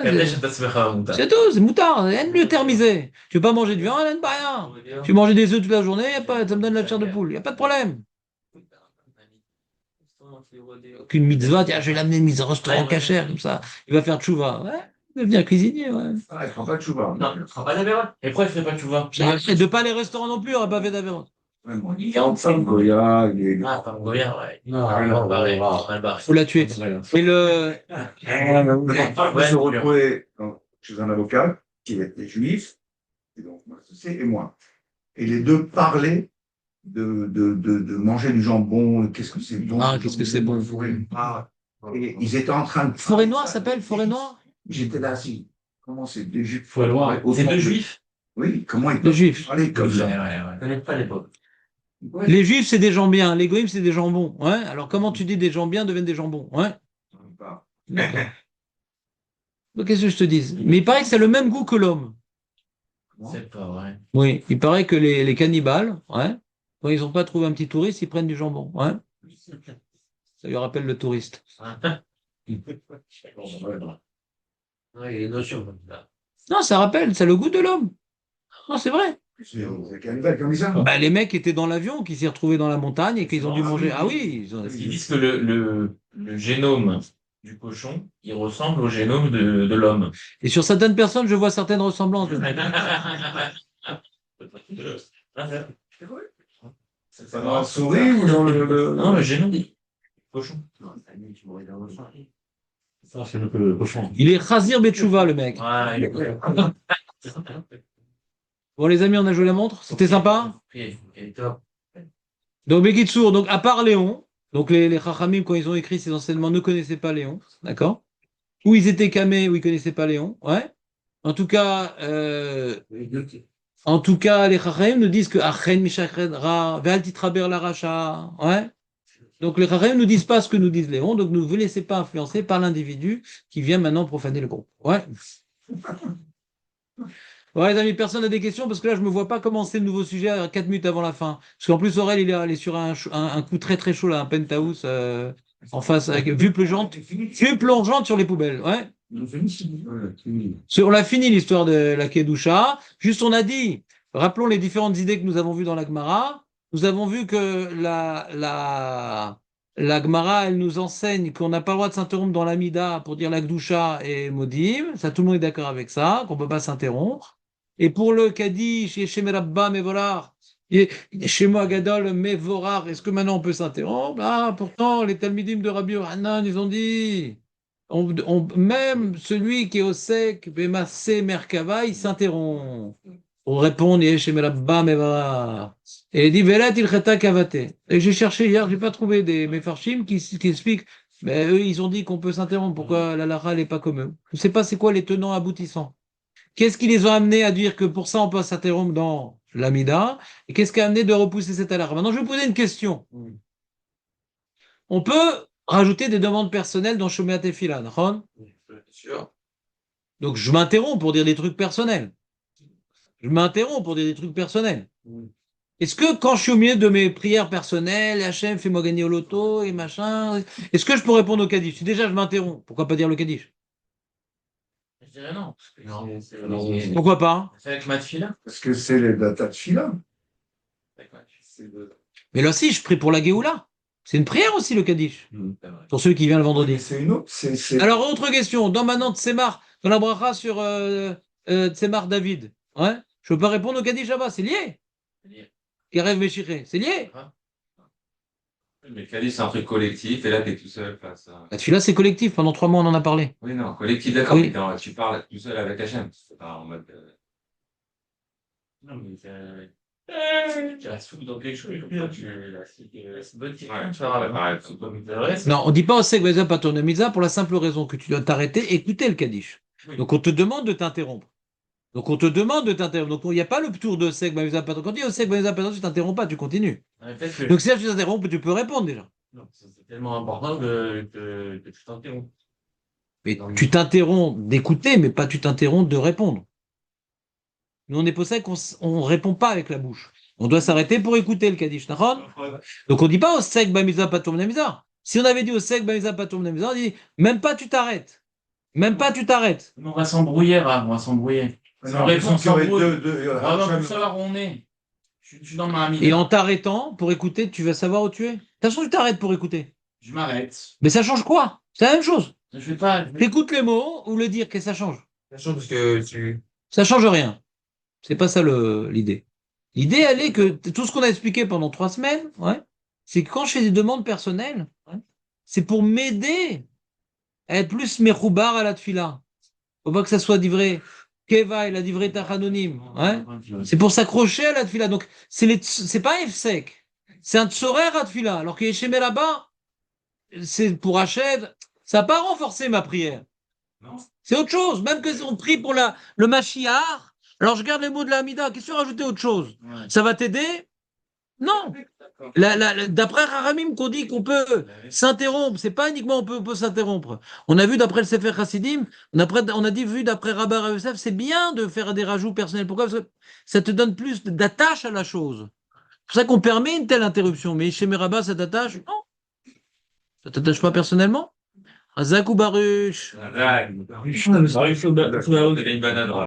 c'est tout, c'est moutard. Aime le thermiser. Tu veux pas manger de viande, aime pas rien. Tu veux manger des œufs toute la journée, y a pas, ça me donne la chair de poule. Il n'y a pas de problème. Aucune mitzvah, tiens, je vais l'amener mise au restaurant cachère, comme ça. Il va faire tchouva. Ouais, il va devenir cuisinier, ouais. Ah, il prend pas de chouva. Non, il fera pas d'Avéra. Et pourquoi il ferait pas de chouva? Et de pas les restaurants non plus, il n'aurait pas fait d'avérance. Ouais, bon, il est en femme, Goya, il est. Ah, par Goya, ouais. non, Mal barré, mal barré. Faut la tuer. Et le, On se retrouvait chez un avocat qui était juif, et donc mon associé et moi. Et les deux parlaient de manger du jambon, qu'est-ce que c'est bon. Ah, qu'est-ce que c'est bon. Et ils étaient en train de. Forêt Noire s'appelle Forêt Noire? J'étais là, si. Comment c'est des juifs? Forêt Noire. C'est deux juifs? Oui, comment ils Les juifs. parler comme ça? Je connais pas l'époque. Ouais. Les juifs, c'est des gens bien. Les goïms, c'est des jambons. Ouais. Alors, comment tu dis des gens bien deviennent des jambons? Ouais. D'accord. Donc, qu'est-ce que je te dis? Mais il paraît que c'est le même goût que l'homme. C'est pas vrai. Oui, il paraît que les cannibales, ouais, quand ils n'ont pas trouvé un petit touriste, ils prennent du jambon. Ouais. Ça lui rappelle le touriste. Ouais, il y a une notion comme ça. Non, ça rappelle, c'est le goût de l'homme. Non, c'est vrai. C'est cannibale comme ça. Bah, les mecs étaient dans l'avion, qui s'y retrouvaient dans la montagne et qu'ils ont dû manger. Ah oui, ils ont... Parce qu'ils disent que le génome du cochon, il ressemble au génome de l'homme. Et sur certaines personnes, je vois certaines ressemblances. C'est dans la souris ou dans le. Non, le génome du cochon. Ça, c'est le cochon. Il est Khazir Betchouva, le mec. Ouais, il est Bon, les amis, on a joué la montre. C'était sympa. Ok, top. Donc, Bekitsour, donc, à part Léon, donc les Chachamim, quand ils ont écrit ces enseignements, ne connaissaient pas Léon. D'accord? Ou ils étaient camés, ou ils connaissaient pas Léon. Ouais. En tout cas, les Chachamim nous disent que Achen Mishached Ra, Ve'al titraber la Racha. Ouais. Donc les Chachamim nous disent pas ce que nous disent Léon, donc ne vous laissez pas influencer par l'individu qui vient maintenant profaner le groupe. Ouais. Ouais, les amis, personne n'a des questions parce que là, je me vois pas commencer le nouveau sujet à 4 minutes avant la fin. Parce qu'en plus, Aurel, il est allé sur un coup très très chaud là, un penthouse en face, avec vue plongeante sur les poubelles. Ouais. On a fini l'histoire de la Kedusha. Juste, on a dit, rappelons les différentes idées que nous avons vues dans la Gemara. Nous avons vu que la Gemara, elle nous enseigne qu'on n'a pas le droit de s'interrompre dans l'Amida pour dire la Kedusha et Modim. Ça, tout le monde est d'accord avec ça, qu'on peut pas s'interrompre. Et pour le Kaddish, Yeshem Rabba Mevorar, Yeshemo Agadol Mevorar, est-ce que maintenant on peut s'interrompre? Ah, pourtant, les Talmidim de Rabbi Yohanan, ils ont dit, même celui qui est au sec, Bemassé Merkava, il s'interrompt. Pour répondre, Yeshem Rabba Mevorar. Et il dit, Velat il Kavate. Et j'ai cherché hier, j'ai pas trouvé des Mefarshim qui expliquent, mais eux, ils ont dit qu'on peut s'interrompre. Pourquoi la Lara n'est pas comme eux? Je sais pas c'est quoi les tenants aboutissants. Qu'est-ce qui les a amenés à dire que pour ça, on peut s'interrompre dans l'Amida? Et qu'est-ce qui a amené de repousser cette alarme? Maintenant, je vais vous poser une question. On peut rajouter des demandes personnelles dans Shomeat Tefila, d'accord? Sûr. Donc, je m'interromps pour dire des trucs personnels. Est-ce que quand je suis au milieu de mes prières personnelles, Hachem, fais-moi gagner au loto et machin, est-ce que je peux répondre au Kaddish? Si déjà je m'interromps, pourquoi pas dire le Kaddish? Je dirais non. Pourquoi pas? C'est avec ma tefila. Parce que c'est les datas de fila. Mais là aussi, je prie pour la Géoula. C'est une prière aussi, le Kaddish. Pour ceux qui viennent le vendredi. C'est une autre. Alors, autre question. Dans maintenant Tsemar, dans la bracha sur Tsemar David, ouais, je peux pas répondre au Kaddish là-bas. C'est lié. Karev Meshiré, c'est lié. Mais le Kaddish, c'est un truc collectif, et là, t'es tout seul face à. La tefila, c'est collectif. Pendant 3 mois, on en a parlé. Oui, non, collectif, d'accord, Oui. mais tu parles tout seul avec Hachem. C'est pas en mode. Non, mais tu restes fou dans quelque chose. C'est bonne question. Ouais, Tu vas pareil. Non, on dit pas au Sek Veza Patonamiza pour la simple raison que tu dois t'arrêter, écouter le Kaddish. Oui. Donc, on te demande de t'interrompre. Donc, il n'y a pas le tour de Sek Veza Paton. Quand tu dis au Sek Veza Paton, tu t'interromps pas, tu continues. Donc, si tu t'interromps, tu peux répondre déjà. Non, c'est tellement important que tu t'interromps. Mais tu t'interromps d'écouter, mais pas tu t'interromps de répondre. Nous, on est pour ça qu'on ne répond pas avec la bouche. On doit s'arrêter pour écouter le Kaddish. D'accord? Donc, on ne dit pas au Sek Bamiza Patum Namiza. Si on avait dit au Sek Bamiza Patum Namiza, on dit même pas tu t'arrêtes. Même pas tu t'arrêtes. On va s'embrouiller, Rav, on va s'embrouiller. Non, on répond il y aurait s'embrouille. deux, Pour savoir où on est. Je suis dans ma amie. Et en t'arrêtant pour écouter, tu vas savoir où tu es. De toute façon, tu t'arrêtes pour écouter. Je m'arrête. Mais ça change quoi? C'est la même chose. Je fais pas. T'écoutes les mots ou le dire, qu'est-ce que ça change? Parce que tu. Ça change rien. C'est pas ça l'idée. L'idée, elle est que tout ce qu'on a expliqué pendant 3 semaines, ouais, c'est que quand je fais des demandes personnelles, ouais, c'est pour m'aider à être plus meroubar à la tfila. Faut pas que ça soit divré Keva et la divré tachanonim. Ouais. C'est pour s'accrocher à la tfila. Donc, c'est pas un F-sec. C'est un tsorer à tfila. Alors que Yeshemé là-bas, c'est pour Hached, ça n'a pas renforcé ma prière. Non. C'est autre chose. Même que si on prie pour le Mashiach, alors je garde les mots de la Hamida. Qu'est-ce que tu veux rajouter autre chose? Ouais. Ça va t'aider? Non. D'après Haramim qu'on dit qu'on peut s'interrompre, c'est pas uniquement on peut s'interrompre. On a vu d'après le Sefer Chassidim, on a dit vu d'après Rabbi Yosef, c'est bien de faire des rajouts personnels. Pourquoi? Parce que ça te donne plus d'attache à la chose. C'est pour ça qu'on permet une telle interruption. Mais chez Merabah, ça t'attache? Non. Ça t'attache pas personnellement? Azak ou Baruch? Il y a une banane.